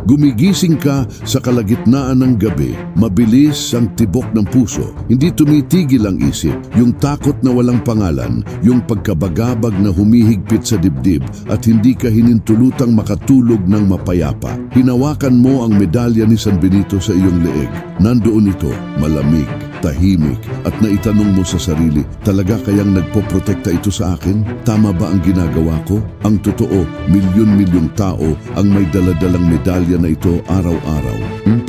Gumigising ka sa kalagitnaan ng gabi, mabilis ang tibok ng puso, hindi tumitigil ang isip, yung takot na walang pangalan, yung pagkabagabag na humihigpit sa dibdib at hindi ka hinintulutang makatulog ng mapayapa. Hinawakan mo ang medalya ni San Benito sa iyong leeg. Nandoon ito, malamig, tahimik, at naitanong mo sa sarili, talaga kayang nagpoprotekta ito sa akin? Tama ba ang ginagawa ko? Ang totoo, milyon-milyong tao ang may daladalang medalya na ito araw-araw.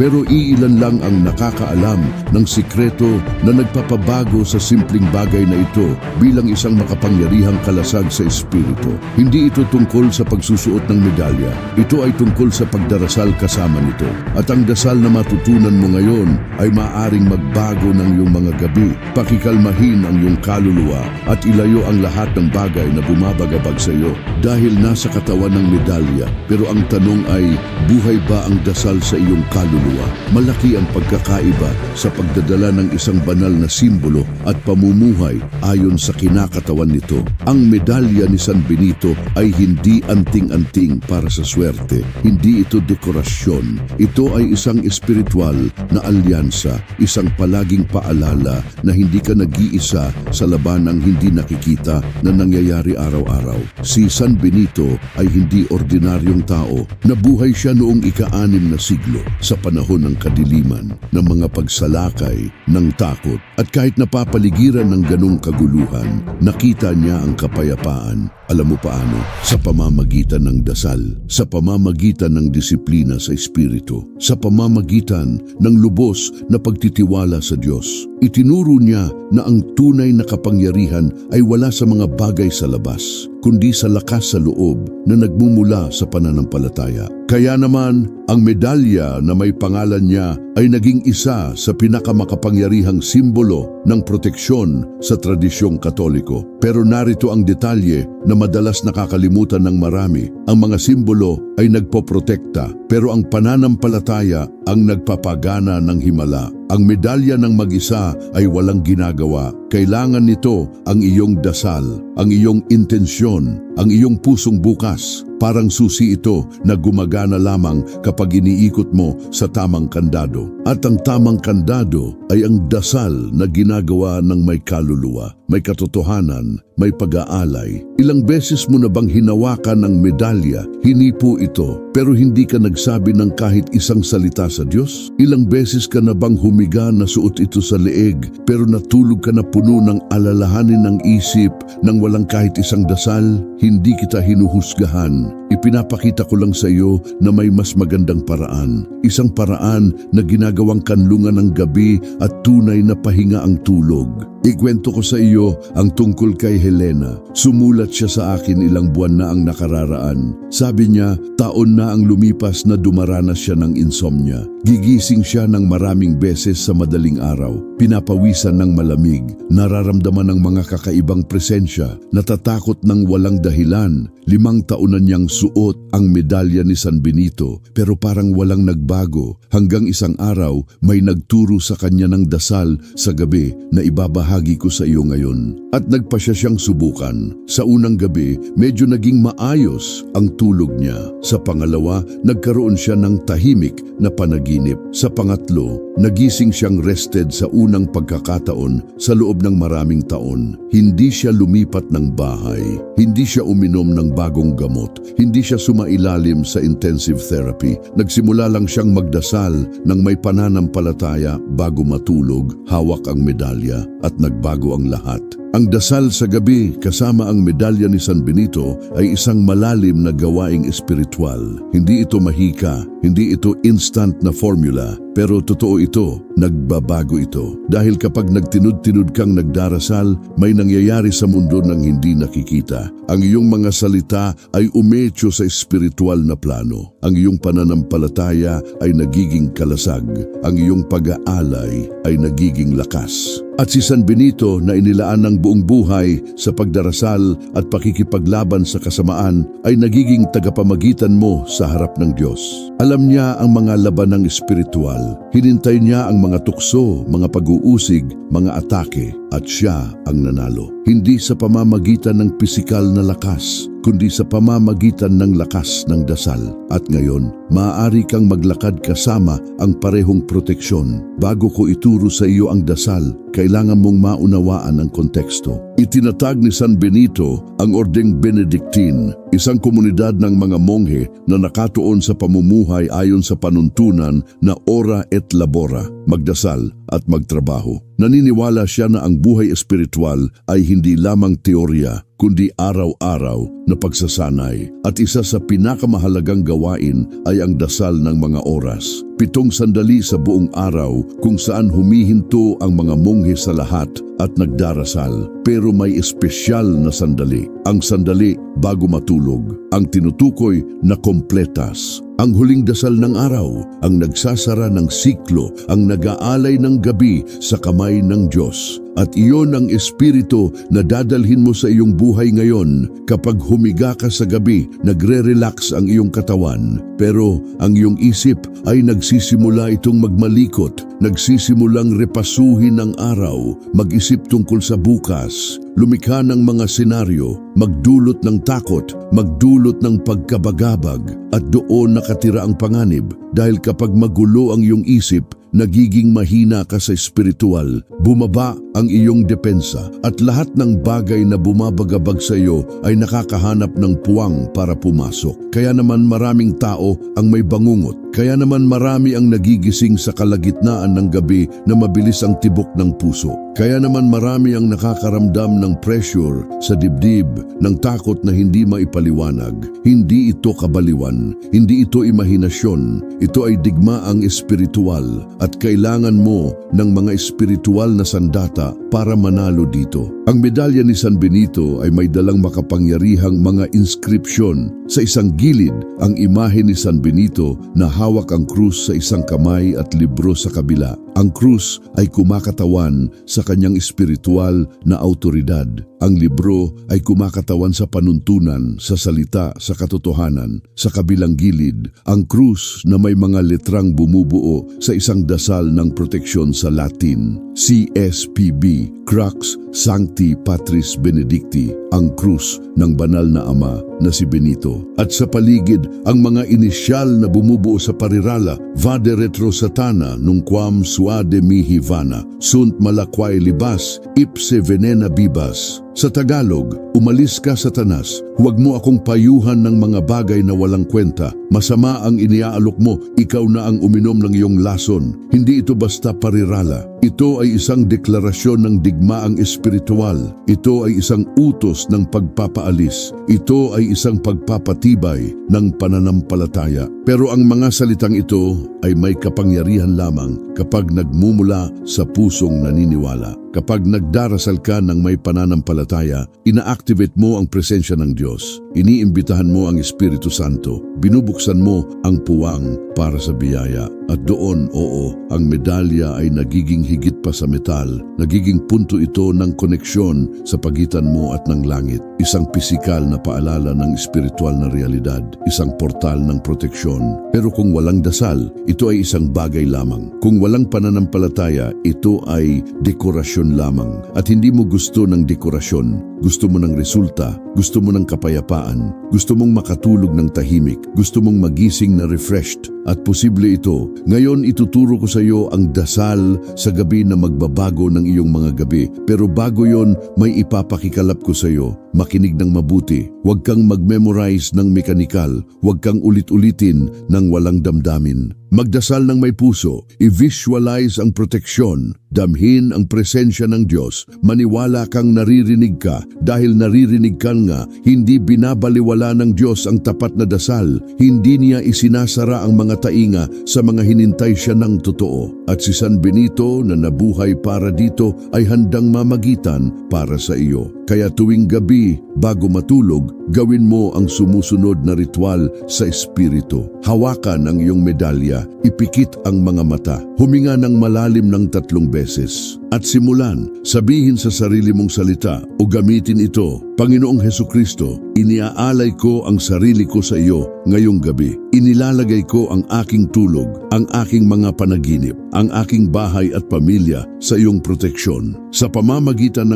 Pero iilan lang ang nakakaalam ng sikreto na nagpapabago sa simpleng bagay na ito bilang isang makapangyarihang kalasag sa espiritu. Hindi ito tungkol sa pagsusuot ng medalya. Ito ay tungkol sa pagdarasal kasama nito. At ang dasal na matutunan mo ngayon ay maaring magbago ng iyong mga gabi, pakikalmahin ang iyong kaluluwa at ilayo ang lahat ng bagay na bumabagabag sa iyo dahil nasa katawan ng medalya. Pero ang tanong ay, buhay ba ang dasal sa iyong kaluluwa? Malaki ang pagkakaiba sa pagdadala ng isang banal na simbolo at pamumuhay ayon sa kinakatawan nito. Ang medalya ni San Benito ay hindi anting-anting para sa swerte. Hindi ito dekorasyon. Ito ay isang espiritual na alyansa, isang palaging paalala na hindi ka nag-iisa sa laban ng hindi nakikita na nangyayari araw-araw. Si San Benito ay hindi ordinaryong tao. Nabuhay siya noong ika-6 na siglo sa panahon ng kadiliman, ng mga pagsalakay, ng takot. At kahit napapaligiran ng ganong kaguluhan, nakita niya ang kapayapaan. Alam mo paano? Sa pamamagitan ng dasal, sa pamamagitan ng disiplina sa espiritu, sa pamamagitan ng lubos na pagtitiwala sa Diyos. Itinuro niya na ang tunay na kapangyarihan ay wala sa mga bagay sa labas, kundi sa lakas sa loob na nagmumula sa pananampalataya. Kaya naman, ang medalya na may pangalan niya ay naging isa sa pinakamakapangyarihang simbolo ng proteksyon sa tradisyong Katoliko. Pero narito ang detalye na madalas nakakalimutan ng marami. Ang mga simbolo ay nagpoprotekta, pero ang pananampalataya ang nagpapagana ng himala. Ang medalya ng mag-isa ay walang ginagawa. Kailangan nito ang iyong dasal, ang iyong intensyon, ang iyong pusong bukas. Parang susi ito na gumagana lamang kapag iniikot mo sa tamang kandado. At ang tamang kandado ay ang dasal na ginagawa ng may kaluluwa, may katotohanan, may pag-aalay. Ilang beses mo na bang hinawakan ng medalya, hinipo ito, pero hindi ka nagsabi ng kahit isang salita sa Diyos? Ilang beses ka na bang humiga na suot ito sa leeg, pero natulog ka na puno ng alalahanin ng isip nang walang kahit isang dasal? Hindi kita hinuhusgahan. Ipinapakita ko lang sa iyo na may mas magandang paraan. Isang paraan na ginagawang kanlungan ng gabi at tunay na pahinga ang tulog. Ikwento ko sa iyo ang tungkol kay Helena. Sumulat siya sa akin ilang buwan na ang nakararaan. Sabi niya, taon na ang lumipas na dumaranas siya ng insomnia. Gigising siya ng maraming beses sa madaling araw. Pinapawisan ng malamig. Nararamdaman ng mga kakaibang presensya. Natatakot ng walang dahilan. 5 taon na niyang suot ang medalya ni San Benito, pero parang walang nagbago. Hanggang isang araw, may nagturo sa kanya ng dasal sa gabi na ibabahagi ko sa iyo ngayon. At nagpa siya siyang subukan. Sa unang gabi, medyo naging maayos ang tulog niya. Sa pangalawa, nagkaroon siya ng tahimik na panaginip. Sa pangatlo, nagising siyang rested sa unang pagkakataon sa loob ng maraming taon. Hindi siya lumipat ng bahay. Hindi siya uminom ng bagong gamot. Hindi siya sumailalim sa intensive therapy. Nagsimula lang siyang magdasal ng may pananampalataya bago matulog, hawak ang medalya at nagbago ang lahat. Ang dasal sa gabi kasama ang medalya ni San Benito ay isang malalim na gawaing espiritual. Hindi ito mahika, hindi ito instant na formula, pero totoo ito, nagbabago ito. Dahil kapag nagtinud-tinud kang nagdarasal, may nangyayari sa mundo ng hindi nakikita. Ang iyong mga salita ay umecho sa espiritual na plano. Ang iyong pananampalataya ay nagiging kalasag. Ang iyong pag-aalay ay nagiging lakas. At si San Benito na inilaan ng buong buhay sa pagdarasal at pakikipaglaban sa kasamaan ay nagiging tagapamagitan mo sa harap ng Diyos. Alam niya ang mga labanang espiritual. Hinintay niya ang mga tukso, mga pag-uusig, mga atake. at siya ang nanalo. Hindi sa pamamagitan ng pisikal na lakas, kundi sa pamamagitan ng lakas ng dasal. At ngayon, maaari kang maglakad kasama ang parehong proteksyon. Bago ko ituro sa iyo ang dasal, kailangan mong maunawaan ang konteksto. Itinatag ni San Benito ang Ordeng Benedictine, isang komunidad ng mga monghe na nakatuon sa pamumuhay ayon sa panuntunan na ora et labora, magdasal at magtrabaho. Naniniwala siya na ang buhay espiritual ay hindi lamang teorya, kundi araw-araw na pagsasanay. At isa sa pinakamahalagang gawain ay ang dasal ng mga oras. 7 sandali sa buong araw kung saan humihinto ang mga monghe sa lahat at nagdarasal. Pero may espesyal na sandali. Ang sandali bago matulog. Ang tinutukoy na kompletas. Ang huling dasal ng araw, ang nagsasara ng siklo, ang nag-aalay ng gabi sa kamay ng Diyos. At iyon ang espiritu na dadalhin mo sa iyong buhay ngayon. Kapag humiga ka sa gabi, nagre-relax ang iyong katawan. Pero ang iyong isip ay nagsisimula itong magmalikot, nagsisimulang repasuhin ang araw, mag-isip tungkol sa bukas, lumikha ng mga senaryo, magdulot ng takot, magdulot ng pagkabagabag, at doon nakatira ang panganib. Dahil kapag magulo ang iyong isip, nagiging mahina ka sa espiritual, bumaba ang iyong depensa, at lahat ng bagay na bumabagabag sa iyo ay nakakahanap ng puwang para pumasok. Kaya naman maraming tao ang may bangungot. Kaya naman marami ang nagigising sa kalagitnaan ng gabi na mabilis ang tibok ng puso. Kaya naman marami ang nakakaramdam ng pressure sa dibdib, ng takot na hindi maipaliwanag. Hindi ito kabaliwan, hindi ito imahinasyon, ito ay digmaang espiritual at kailangan mo ng mga espiritual na sandata para manalo dito. Ang medalya ni San Benito ay may dalang makapangyarihang mga inscription. Sa isang gilid, ang imahe ni San Benito na hawak ang krus sa isang kamay at libro sa kabila. Ang krus ay kumakatawan sa kanyang espiritual na autoridad. Ang libro ay kumakatawan sa panuntunan, sa salita, sa katotohanan. Sa kabilang gilid, ang krus na may mga letrang bumubuo sa isang dasal ng proteksyon sa Latin. CSPB, Crux Sancti Patris Benedicti, ang krus ng banal na ama na si Benito. At sa paligid, ang mga inisyal na bumubuo sa parirala, Vade Retro Satana nunquam suade mihi vana, sunt malaquae libas, ipse venena bibas. Sa Tagalog, umalis ka Satanas, huwag mo akong payuhan ng mga bagay na walang kwenta. Masama ang iniaalok mo, ikaw na ang uminom ng iyong lason. Hindi ito basta parirala. Ito ay isang deklarasyon ng digmaang espiritual. Ito ay isang utos ng pagpapaalis. Ito ay isang pagpapatibay ng pananampalataya. Pero ang mga salitang ito ay may kapangyarihan lamang kapag nagmumula sa pusong naniniwala. Kapag nagdarasal ka ng may pananampalataya, ina-activate mo ang presensya ng Diyos. Iniimbitahan mo ang Espiritu Santo. Binubuksan mo ang puwang para sa biyaya. At doon, oo, ang medalya ay nagiging higit pa sa metal. Nagiging punto ito ng koneksyon sa pagitan mo at ng langit. Isang pisikal na paalala ng espiritual na realidad. Isang portal ng proteksyon. Pero kung walang dasal, ito ay isang bagay lamang. Kung walang pananampalataya, ito ay dekorasyon lamang. At hindi mo gusto ng dekorasyon. Gusto mo ng resulta. Gusto mo ng kapayapaan. Gusto mong makatulog ng tahimik. Gusto mong magising na refreshed. At posible ito. Ngayon ituturo ko sa iyo ang dasal sa gabi na magbabago ng iyong mga gabi. Pero bago yon, may ipapakikalap ko sa iyo. Makinig ng mabuti. Huwag kang mag-memorize ng mekanikal. Huwag kang ulit-ulitin ng walang damdamin. Magdasal ng may puso, i-visualize ang proteksyon, damhin ang presensya ng Diyos, maniwala kang naririnig ka dahil naririnig ka nga, hindi binabaliwala ng Diyos ang tapat na dasal, hindi niya isinasara ang mga tainga sa mga hinintay siya ng totoo. At si San Benito na nabuhay para dito ay handang mamagitan para sa iyo. Kaya tuwing gabi, bago matulog, gawin mo ang sumusunod na ritual sa espiritu. Hawakan ang iyong medalya, ipikit ang mga mata, huminga ng malalim ng 3 beses. At simulan, sabihin sa sarili mong salita o gamitin ito, Panginoong Hesukristo, iniaalay ko ang sarili ko sa iyo ngayong gabi. Inilalagay ko ang aking tulog, ang aking mga panaginip, ang aking bahay at pamilya sa iyong proteksyon. Sa pamamagitan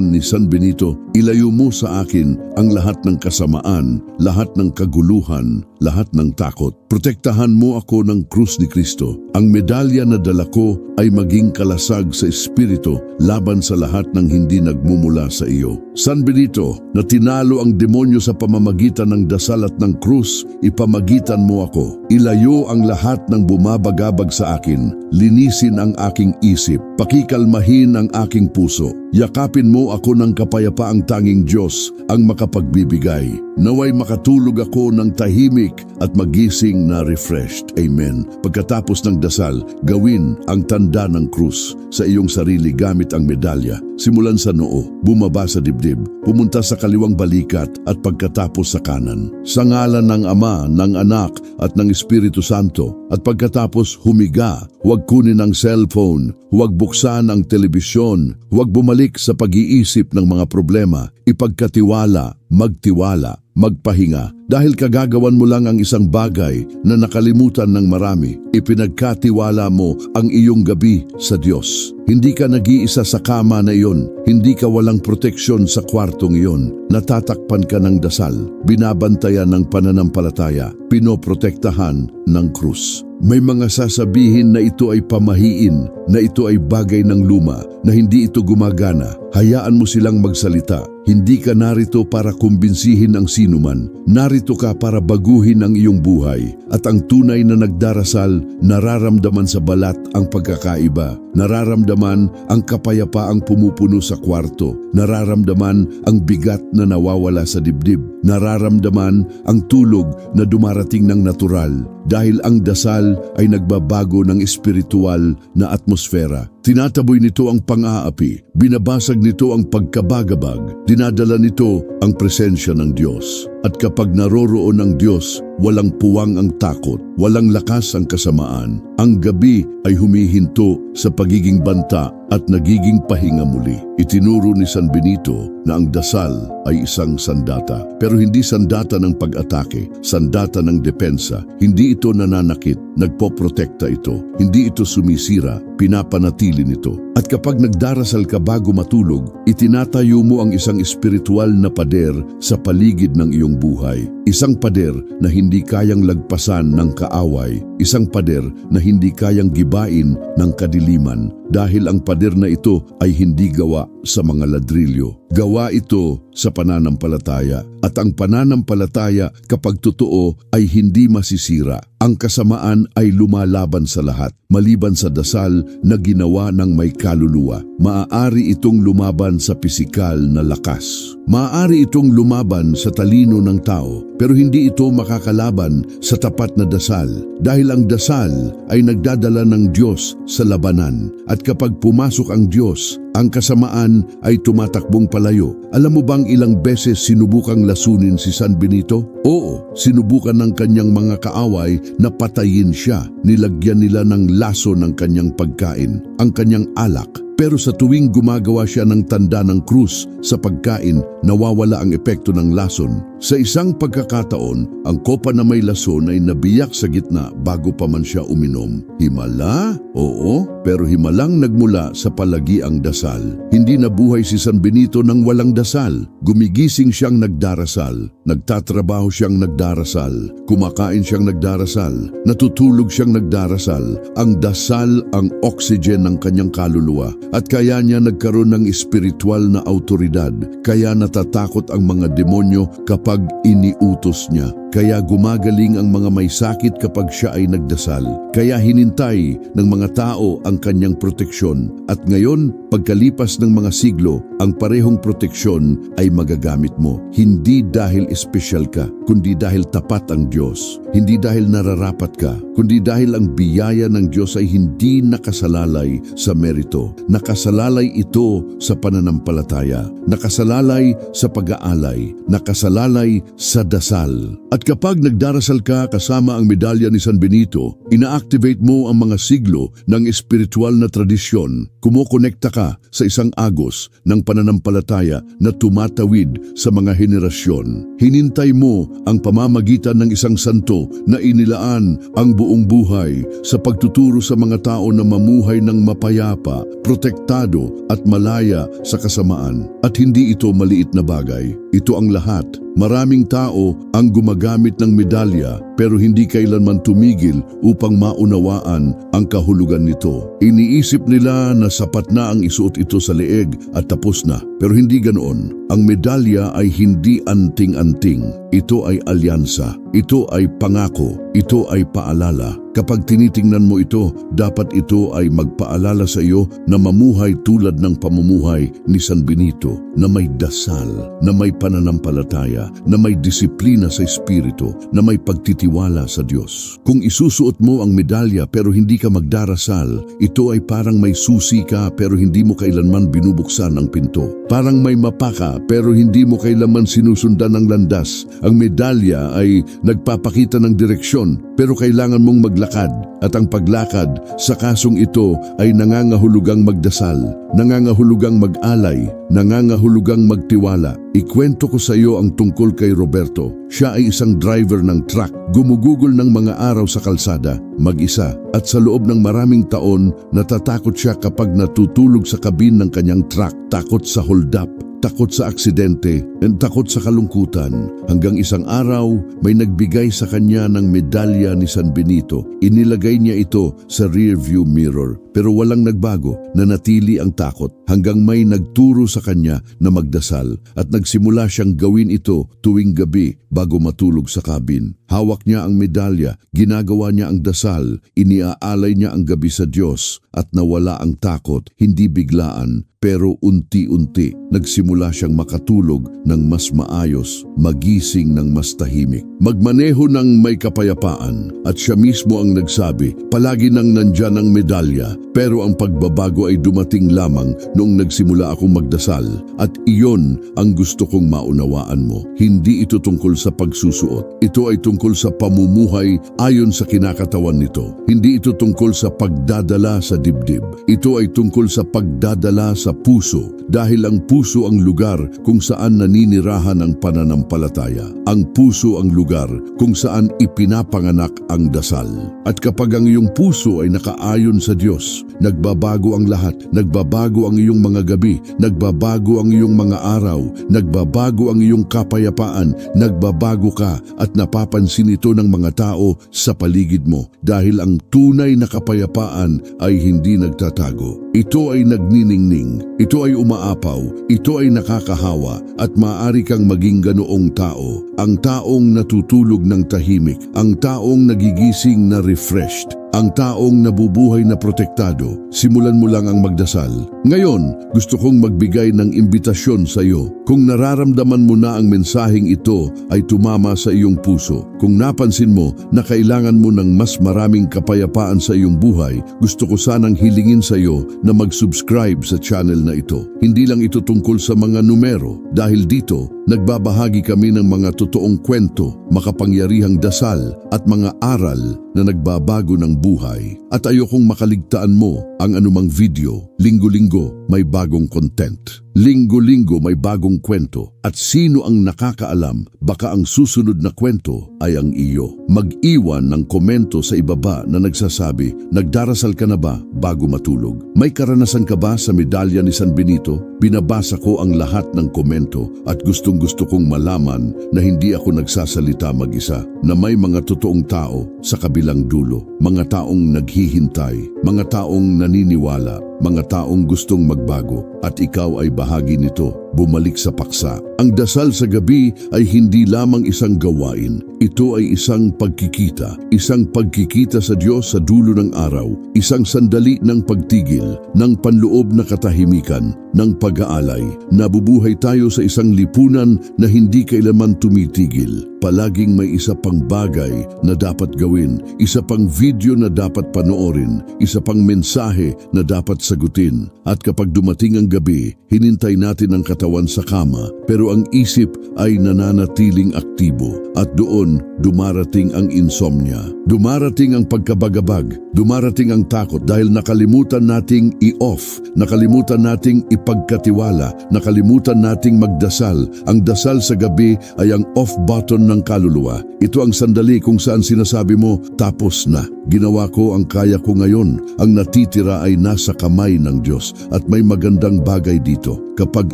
ni San Benito, ilayo mo sa akin ang lahat ng kasamaan, lahat ng kaguluhan, lahat ng takot. Protektahan mo ako ng krus ni Kristo. Ang medalya na dala ko ay maging kalasag sa espiritu laban sa lahat ng hindi nagmumula sa iyo. San Benito, na tinalo ang demonyo sa pamamagitan ng dasal at ng krus, ipamagitan mo ako. Ilayo ang lahat ng bumabagabag sa akin. Linisin ang aking isip. Pakikalmahin ang aking puso. Yakapin mo ako ng kapayapaang tanging Diyos ang makapagbibigay. Naway makatulog ako ng tahimik at magising na refreshed. Amen. Pagkatapos ng dasal, gawin ang tanda ng krus sa iyong sarili gamit ang medalya. Simulan sa noo, bumaba sa dibdib, pumunta sa kaliwang balikat at pagkatapos sa kanan. Sa ngalan ng Ama, ng Anak at ng Espiritu Santo. At pagkatapos humiga, huwag kunin ang cellphone, huwag buksan ang telebisyon, huwag bumalik sa pag-iisip ng mga problema. Ipagkatiwala, magtiwala, magpahinga. Dahil kagagawan mo lang ang isang bagay na nakalimutan ng marami, ipinagkatiwala mo ang iyong gabi sa Diyos. Hindi ka nag-iisa sa kama na iyon. Hindi ka walang proteksyon sa kwartong iyon. Natatakpan ka ng dasal, binabantayan ng pananampalataya, pinoprotektahan ng krus. May mga sasabihin na ito ay pamahiin, na ito ay bagay ng luma, na hindi ito gumagana. Hayaan mo silang magsalita. Hindi ka narito para kumbinsihin ang sinuman. Narito ka para baguhin ang iyong buhay. At ang tunay na nagdarasal, nararamdaman sa balat ang pagkakaiba. Nararamdaman ang kapayapaang pumupuno sa kwarto. Nararamdaman ang bigat na nawawala sa dibdib. Nararamdaman ang tulog na dumarating ng natural. Dahil ang dasal ay nagbabago ng espiritual na atmosfera. Tinataboy nito ang pang-aapi. Binabasag nito ang pagkabagabag. Dinadala nito ang presensya ng Diyos. At kapag naroroon ang Diyos, walang puwang ang takot, walang lakas ang kasamaan. Ang gabi ay humihinto sa pagiging banta at nagiging pahinga muli. Itinuro ni San Benito na ang dasal ay isang sandata. Pero hindi sandata ng pag-atake, sandata ng depensa. Hindi ito nananakit, nagpoprotekta ito. Hindi ito sumisira, pinapanatili nito. At kapag nagdarasal ka bago matulog, itinatayo mo ang isang espiritual na pader sa paligid ng iyong buhay. Isang pader na hindi kayang lagpasan ng kaaway. Isang pader na hindi kayang gibain ng kadiliman. Dahil ang pader na ito ay hindi gawa sa mga ladrilyo. Gawa ito sa pananampalataya. At ang pananampalataya kapag totoo ay hindi masisira. Ang kasamaan ay lumalaban sa lahat, maliban sa dasal na ginawa ng may kaluluwa. Maaari itong lumaban sa pisikal na lakas. Maaari itong lumaban sa talino ng tao, pero hindi ito makakalaban sa tapat na dasal. Dahil ang dasal ay nagdadala ng Diyos sa labanan. At kapag pumasok ang Diyos, ang kasamaan ay tumatakbong palayo. Alam mo bang ilang beses sinubukang lasunin si San Benito? Oo, sinubukan ng kanyang mga kaaway na patayin siya. Nilagyan nila ng laso ng kanyang pagkain, ang kanyang alak. Pero sa tuwing gumagawa siya ng tanda ng krus sa pagkain, nawawala ang epekto ng lason. Sa isang pagkakataon, ang kopa na may lason ay nabiyak sa gitna bago pa man siya uminom. Himala? Oo, pero himalang nagmula sa palagiang dasal. Hindi nabuhay si San Benito nang walang dasal. Gumigising siyang nagdarasal. Nagtatrabaho siyang nagdarasal. Kumakain siyang nagdarasal. Natutulog siyang nagdarasal. Ang dasal ang oxygen ng kanyang kaluluwa. At kaya niya nagkaroon ng espiritual na autoridad. Kaya natatakot ang mga demonyo kapag iniutos niya. Kaya gumagaling ang mga may sakit kapag siya ay nagdasal. Kaya hinintay ng mga tao ang kanyang proteksyon. At ngayon, pagkalipas ng mga siglo, ang parehong proteksyon ay magagamit mo. Hindi dahil espesyal ka, kundi dahil tapat ang Diyos. Hindi dahil nararapat ka, kundi dahil ang biyaya ng Diyos ay hindi nakasalalay sa merito. Nakasalalay ito sa pananampalataya. Nakasalalay sa pag-aalay. Nakasalalay sa dasal. At At kapag nagdarasal ka kasama ang medalya ni San Benito, ina-activate mo ang mga siglo ng espiritual na tradisyon. Kumokonekta ka sa isang agos ng pananampalataya na tumatawid sa mga henerasyon. Hinintay mo ang pamamagitan ng isang santo na inilaan ang buong buhay sa pagtuturo sa mga tao na mamuhay ng mapayapa, protektado at malaya sa kasamaan. At hindi ito maliit na bagay. Ito ang lahat. Maraming tao ang gumagamit ng medalya pero hindi kailanman tumigil upang maunawaan ang kahulugan nito. Iniisip nila na sapat na ang isuot ito sa leeg at tapos na. Pero hindi ganoon. Ang medalya ay hindi anting-anting. Ito ay alyansa. Ito ay pangako. Ito ay paalala. Kapag tinitingnan mo ito, dapat ito ay magpaalala sa iyo na mamuhay tulad ng pamumuhay ni San Benito, na may dasal, na may pananampalataya, na may disiplina sa espiritu, na may pagtitiwala sa Diyos. Kung isusuot mo ang medalya pero hindi ka magdarasal, ito ay parang may susi ka pero hindi mo kailanman binubuksan ang pinto. Parang may mapa ka pero hindi mo kailanman sinusundan ang landas. Ang medalya ay nagpapakita ng direksyon pero kailangan mong maglakad. At ang paglakad sa kasong ito ay nangangahulugang magdasal, nangangahulugang mag-alay, nangangahulugang magtiwala. Ikwento ko sa iyo ang tungkol kay Roberto. Siya ay isang driver ng truck, gumugugol ng mga araw sa kalsada, mag-isa. At sa loob ng maraming taon, natatakot siya kapag natutulog sa kabin ng kanyang truck. Takot sa hold-up, takot sa aksidente, at takot sa kalungkutan. Hanggang isang araw, may nagbigay sa kanya ng medalya ni San Benito. Inilagay niya ito sa rear view mirror. Pero walang nagbago, nanatili ang takot hanggang may nagturo sa kanya na magdasal at nagsimula siyang gawin ito tuwing gabi bago matulog sa kabin. Hawak niya ang medalya, ginagawa niya ang dasal, iniaalay niya ang gabi sa Diyos at nawala ang takot, hindi biglaan pero unti-unti nagsimula siyang makatulog ng mas maayos, magising ng mas tahimik. Magmaneho ng may kapayapaan at siya mismo ang nagsabi, palagi nang nandyan ang medalya. Pero ang pagbabago ay dumating lamang noong nagsimula akong magdasal at iyon ang gusto kong maunawaan mo. Hindi ito tungkol sa pagsusuot. Ito ay tungkol sa pamumuhay ayon sa kinakatawan nito. Hindi ito tungkol sa pagdadala sa dibdib. Ito ay tungkol sa pagdadala sa puso dahil ang puso ang lugar kung saan naninirahan ang pananampalataya. Ang puso ang lugar kung saan ipinapanganak ang dasal. At kapag ang iyong puso ay nakaayon sa Diyos, nagbabago ang lahat, nagbabago ang iyong mga gabi, nagbabago ang iyong mga araw, nagbabago ang iyong kapayapaan, nagbabago ka at napapansin ito ng mga tao sa paligid mo dahil ang tunay na kapayapaan ay hindi nagtatago. Ito ay nagniningning, ito ay umaapaw, ito ay nakakahawa at maaari kang maging ganoong tao. Ang taong natutulog ng tahimik, ang taong nagigising na refreshed, ang taong nabubuhay na protektado. Simulan mo lang ang magdasal. Ngayon, gusto kong magbigay ng imbitasyon sa iyo. Kung nararamdaman mo na ang mensaheng ito ay tumama sa iyong puso, kung napansin mo na kailangan mo ng mas maraming kapayapaan sa iyong buhay, gusto ko sanang hilingin sa iyo na mag-subscribe sa channel na ito. Hindi lang ito tungkol sa mga numero, dahil dito, nagbabahagi kami ng mga totoong kwento, makapangyarihang dasal at mga aral na nagbabago ng buhay. At ayokong makaligtaan mo ang anumang video. Linggo-linggo may bagong content. Linggo-linggo may bagong kwento. At sino ang nakakaalam, baka ang susunod na kwento ay ang iyo. Mag-iwan ng komento sa ibaba na nagsasabi, nagdarasal ka na ba bago matulog? May karanasan ka ba sa medalya ni San Benito? Binabasa ko ang lahat ng komento at gustong-gusto kong malaman na hindi ako nagsasalita mag-isa, na may mga totoong tao sa kabilang dulo, mga taong naghihintay, mga taong naniniwala, mga taong gustong magbago at ikaw ay bahagi nito. Bumalik sa paksa. Ang dasal sa gabi ay hindi lamang isang gawain. Ito ay isang pagkikita sa Diyos sa dulo ng araw, isang sandali ng pagtigil, ng panloob na katahimikan ng pag-aalay. Nabubuhay tayo sa isang lipunan na hindi kailanman tumitigil. Palaging may isa pang bagay na dapat gawin, isa pang video na dapat panoorin, isa pang mensahe na dapat sagutin. At kapag dumating ang gabi, hinintay natin ang katawan sa kama, pero ang isip ay nananatiling aktibo. At doon, dumarating ang insomnia. Dumarating ang pagkabagabag, dumarating ang takot dahil nakalimutan nating i-off, nakalimutan nating ipagkatiwala, nakalimutan nating magdasal. Ang dasal sa gabi ay ang off button ng kaluluwa. Ito ang sandali kung saan sinasabi mo, tapos na. Ginawa ko ang kaya ko ngayon. Ang natitira ay nasa kamay ng Diyos. At may magandang bagay dito. Kapag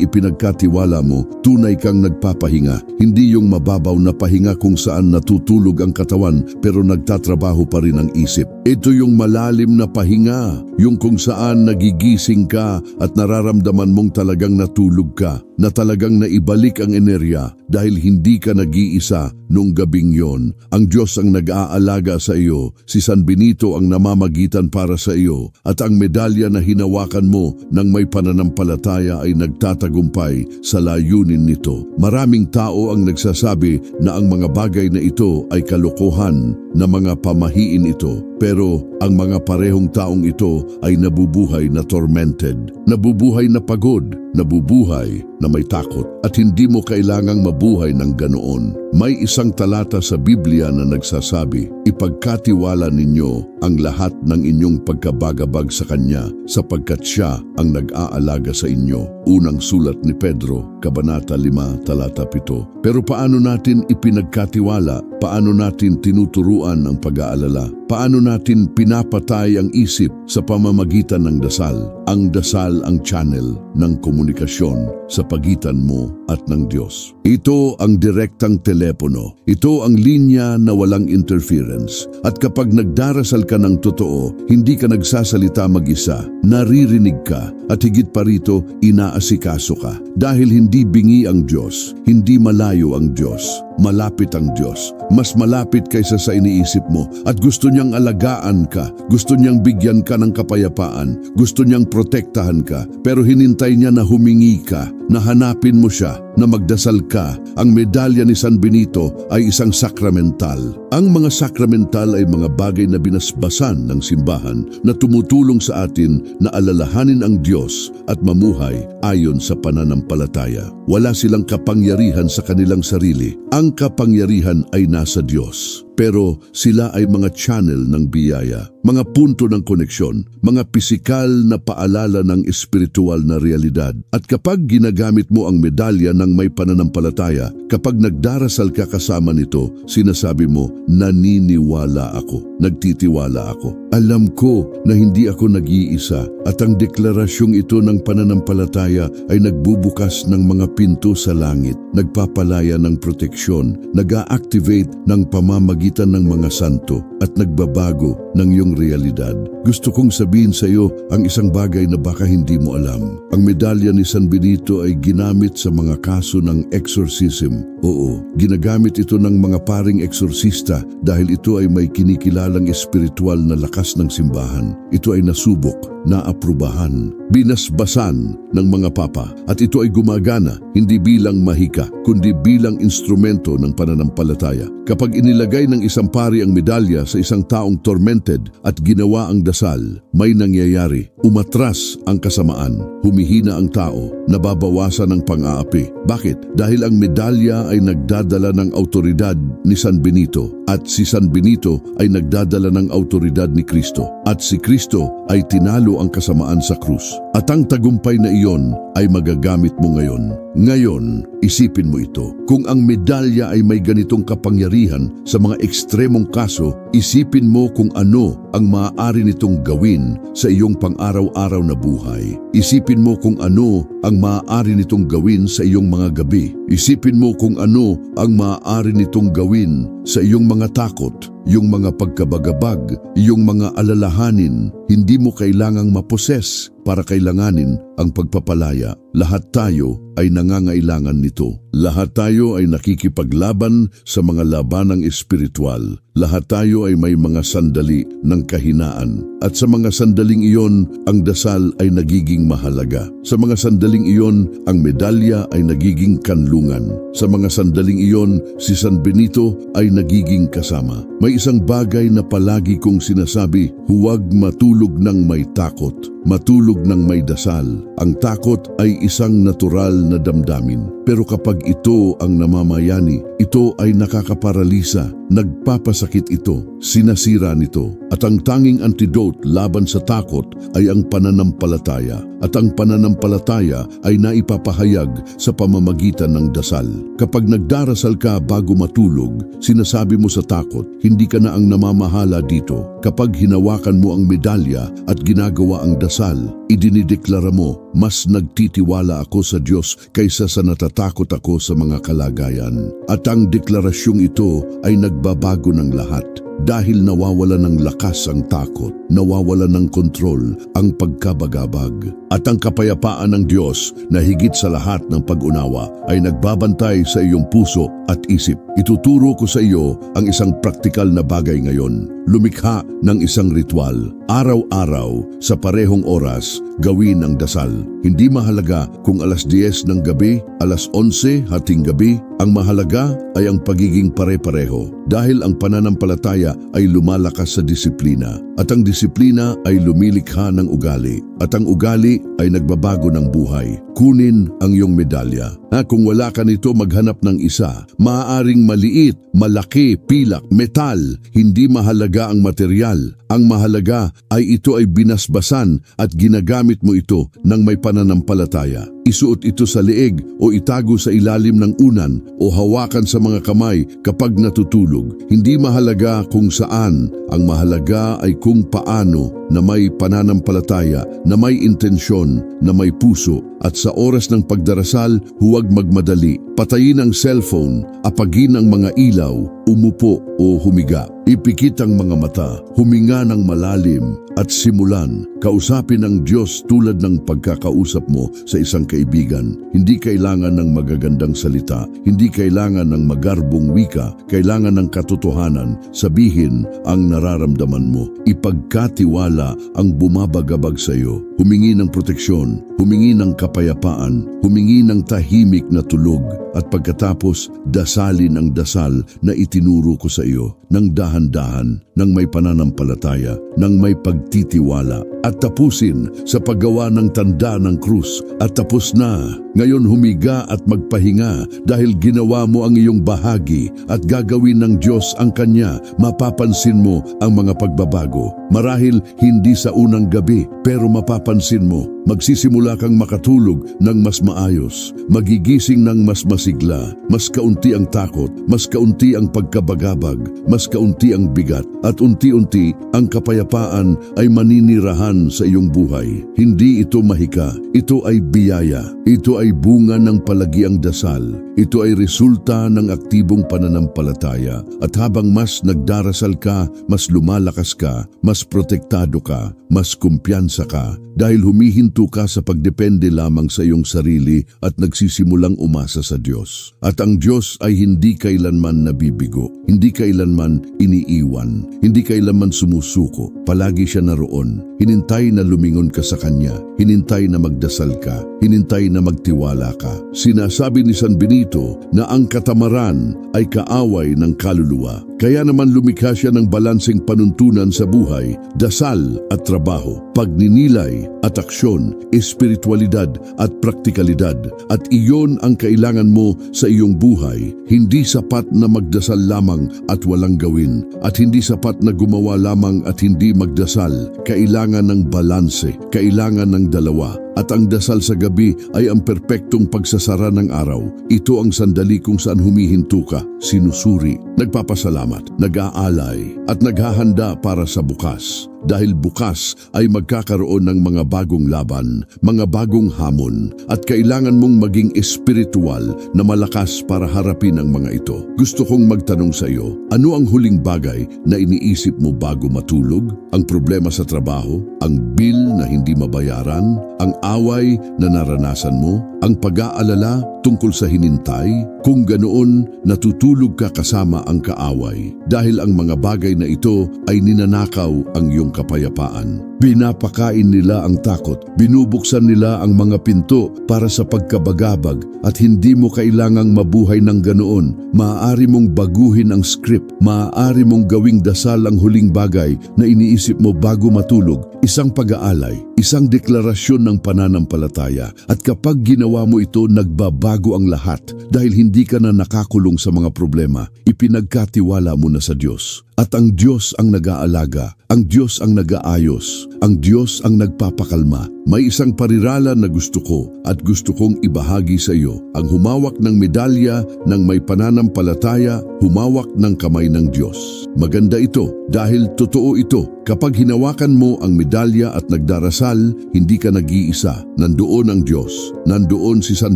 ipinagkatiwala mo, tunay kang nagpapahinga. Hindi yung mababaw na pahinga kung saan natutulog ang katawan pero nagtatrabaho pa rin ang isip. Ito yung malalim na pahinga. Yung kung saan nagigising ka at nararamdaman mong talagang natulog ka. Na talagang naibalik ang enerhiya dahil hindi ka nag-iisa nung gabing yon. Ang Diyos ang nag-aalaga sa iyo, si San Benito ang namamagitan para sa iyo, at ang medalya na hinawakan mo ng may pananampalataya ay nagtatagumpay sa layunin nito. Maraming tao ang nagsasabi na ang mga bagay na ito ay kalokohan, na mga pamahiin ito. Pero ang mga parehong taong ito ay nabubuhay na tormented, nabubuhay na pagod, nabubuhay na may takot, at hindi mo kailangang mabuhay ng ganoon. May isang talata sa Biblia na nagsasabi, ipagkatiwala ninyo ang lahat ng inyong pagkabagabag sa Kanya sapagkat Siya ang nag-aalaga sa inyo. Unang sulat ni Pedro, Kabanata 5, Talata 7. Pero paano natin ipinagkatiwala? Paano natin tinuturuan ang pag-aalala? Paano natin pinapatay ang isip sa pamamagitan ng dasal? Ang dasal ang channel ng komunikasyon sa pagitan mo at ng Diyos. Ito ang direktang telepono. Ito ang linya na walang interference. At kapag nagdarasal ka ng totoo, hindi ka nagsasalita mag-isa. Naririnig ka at higit pa rito, inaasikaso ka. Dahil hindi bingi ang Diyos, hindi malayo ang Diyos. Malapit ang Diyos. Mas malapit kaysa sa iniisip mo at gusto niyang alagaan ka. Gusto niyang bigyan ka ng kapayapaan. Gusto niyang protektahan ka. Pero hinintay niya na humingi ka, na hanapin mo siya, na magdasal ka. Ang medalya ni San Benito ay isang sakramental. Ang mga sakramental ay mga bagay na binasbasan ng simbahan na tumutulong sa atin na alalahanin ang Diyos at mamuhay ayon sa pananampalataya. Wala silang kapangyarihan sa kanilang sarili. Ang kapangyarihan ay nasa Diyos. Pero sila ay mga channel ng biyaya, mga punto ng koneksyon, mga pisikal na paalala ng espiritual na realidad. At kapag ginagamit mo ang medalya ng may pananampalataya, kapag nagdarasal ka kasama nito, sinasabi mo, naniniwala ako, nagtitiwala ako. Alam ko na hindi ako nag-iisa at ang deklarasyong ito ng pananampalataya ay nagbubukas ng mga pinto sa langit, nagpapalaya ng proteksyon, nag-a-activate ng pamamagitan ng mga santo at nagbabago ng iyong realidad. Gusto kong sabihin sa iyo ang isang bagay na baka hindi mo alam. Ang medalya ni San Benito ay ginamit sa mga kaso ng exorcism. Oo, ginagamit ito ng mga paring eksorsista dahil ito ay may kinikilalang espiritual na lakas ng simbahan. Ito ay nasubok, naaprubahan, binasbasan ng mga papa at ito ay gumagana hindi bilang mahika kundi bilang instrumento ng pananampalataya. Kapag inilagay ng isang pari ang medalya sa isang taong tormented at ginawa ang dasal, may nangyayari. Umatras ang kasamaan, humihina ang tao, nababawasan ang pang-aapi. Bakit? Dahil ang medalya ay nagdadala ng autoridad ni San Benito at si San Benito ay nagdadala ng autoridad ni Kristo at si Kristo ay tinalo ang kasamaan sa krus. At ang tagumpay na iyon ay magagamit mo ngayon. Ngayon, isipin mo ito. Kung ang medalya ay may ganitong kapangyarihan sa mga ekstremong kaso, isipin mo kung ano ang maaari nitong gawin sa iyong pang-araw-araw na buhay. Isipin mo kung ano ang maaari nitong gawin sa iyong mga gabi. Isipin mo kung ano ang maaari nitong gawin sa iyong mga takot. yung mga pagkabagabag, yung mga alalahanin, hindi mo kailangang maposes para kailanganin ang pagpapalaya. Lahat tayo ay nangangailangan nito. Lahat tayo ay nakikipaglaban sa mga labanang espiritual. Lahat tayo ay may mga sandali ng kahinaan. At sa mga sandaling iyon, ang dasal ay nagiging mahalaga. Sa mga sandaling iyon, ang medalya ay nagiging kanlungan. Sa mga sandaling iyon, si San Benito ay nagiging kasama. May isang bagay na palagi kong sinasabi, huwag matulog ng may takot. Matulog ng may dasal. Ang takot ay isang natural na damdamin. Pero kapag ito ang namamayani, ito ay nakakaparalisa, nagpapasakit ito, sinasira nito. At ang tanging antidote laban sa takot ay ang pananampalataya. At ang pananampalataya ay naipapahayag sa pamamagitan ng dasal. Kapag nagdarasal ka bago matulog, sinasabi mo sa takot, hindi ka na ang namamahala dito. Kapag hinawakan mo ang medalya at ginagawa ang dasal, idinideklara mo, mas nagtitiwala ako sa Diyos kaysa sa natatakot ako sa mga kalagayan. At ang deklarasyong ito ay nagbabago ng lahat. Dahil nawawala ng lakas ang takot, nawawala ng kontrol ang pagkabagabag. At ang kapayapaan ng Diyos na higit sa lahat ng pag-unawa ay nagbabantay sa iyong puso at isip. Ituturo ko sa iyo ang isang praktikal na bagay ngayon. Lumikha ng isang ritual. Araw-araw, sa parehong oras, gawin ang dasal. Hindi mahalaga kung alas 10 ng gabi, alas 11 hating gabi, ang mahalaga ay ang pagiging pare-pareho. Dahil ang pananampalataya ay lumalakas sa disiplina. At ang disiplina ay lumilikha ng ugali. At ang ugali ay nagbabago ng buhay. Kunin ang iyong medalya. Kung wala ka nito, maghanap ng isa. Maaaring maliit, malaki, pilak, metal. Hindi mahalaga ang material. Ang mahalaga ay ito ay binasbasan at ginagamit mo ito ng may pananampalataya. Isuot ito sa leeg o itago sa ilalim ng unan o hawakan sa mga kamay kapag natutulog. Hindi mahalaga kung saan, ang mahalaga ay kung paano na may pananampalataya, na may intensyon, na may puso. At sa oras ng pagdarasal, huwag magmadali. Patayin ang cellphone, apagin ang mga ilaw, umupo o humiga. Ipikit ang mga mata, huminga ng malalim at simulan. Kausapin ang Diyos tulad ng pagkakausap mo sa isang kaibigan. Hindi kailangan ng magagandang salita, hindi kailangan ng magarbong wika, kailangan ng katotohanan. Sabihin ang nararamdaman mo. Ipagkatiwala ang bumabagabag sa iyo. Humingi ng proteksyon, humingi ng kapayapaan, humingi ng tahimik na tulog, at pagkatapos dasalin ang dasal na itinuro ko sa iyo ng dahan-dahan, ng may pananampalataya, ng may pagtitiwala, at tapusin sa paggawa ng tanda ng krus. At tapos na. Ngayon humiga at magpahinga dahil ginawa mo ang iyong bahagi at gagawin ng Diyos ang Kanya. Mapapansin mo ang mga pagbabago. Marahil hindi sa unang gabi, pero mapapansin mo. Magsisimula kang makatulog ng mas maayos, magigising ng mas masigla, mas kaunti ang takot, mas kaunti ang pagkabagabag, mas kaunti ang bigat, at unti-unti ang kapayapaan ay maninirahan sa iyong buhay. Hindi ito mahika, ito ay biyaya, ito ay bunga ng palagiang dasal, ito ay resulta ng aktibong pananampalataya. At habang mas nagdarasal ka, mas lumalakas ka, mas protektado ka, mas kumpiyansa ka, dahil humihinto ka sa pagdepende lamang sa iyong sarili at nagsisimulang umasa sa Diyos. At ang Diyos ay hindi kailanman nabibigo, hindi kailanman iniiwan, hindi kailanman sumusuko. Palagi siya naroon. Hinintay na lumingon ka sa Kanya, hinintay na magdasal ka, hinintay na magtiwala ka. Sinasabi ni San Benito na ang katamaran ay kaaway ng kaluluwa. Kaya naman lumikha siya ng balanseng panuntunan sa buhay, dasal at trabaho, pagninilay at aksyon, espiritualidad at praktikalidad. At iyon ang kailangan mo sa iyong buhay. Hindi sapat na magdasal lamang at walang gawin. At hindi sapat na gumawa lamang at hindi magdasal. Kailangan ng balanse, kailangan ng dalawa. At ang dasal sa gabi ay ang perpektong pagsasara ng araw. Ito ang sandali kung saan humihinto ka, sinusuri, nagpapasalamat, nag-aalay, at naghahanda para sa bukas. Dahil bukas ay magkakaroon ng mga bagong laban, mga bagong hamon, at kailangan mong maging espiritual na malakas para harapin ang mga ito. Gusto kong magtanong sa iyo, ano ang huling bagay na iniisip mo bago matulog? Ang problema sa trabaho? Ang bill na hindi mabayaran? Ang away na naranasan mo? Ang pag-aalala tungkol sa hinintay? Kung ganoon, natutulog ka kasama ang kaaway dahil ang mga bagay na ito ay ninanakaw ang iyong kapayapaan. Pinapakain nila ang takot, binubuksan nila ang mga pinto para sa pagkabagabag at hindi mo kailangang mabuhay ng ganoon. Maaari mong baguhin ang script, maaari mong gawing dasal ang huling bagay na iniisip mo bago matulog, isang pag-aalay, isang deklarasyon ng pananampalataya. At kapag ginawa mo ito, nagbabago ang lahat dahil hindi ka na nakakulong sa mga problema, ipinagkatiwala mo na sa Diyos. At ang Diyos ang nag-aalaga, ang Diyos ang nag-aayos, ang Diyos ang nagpapakalma. May isang parirala na gusto ko at gusto kong ibahagi sa iyo. Ang humawak ng medalya ng may pananampalataya, humawak ng kamay ng Diyos. Maganda ito dahil totoo ito. Kapag hinawakan mo ang medalya at nagdarasal, hindi ka nag-iisa. Nandoon ang Diyos, nandoon si San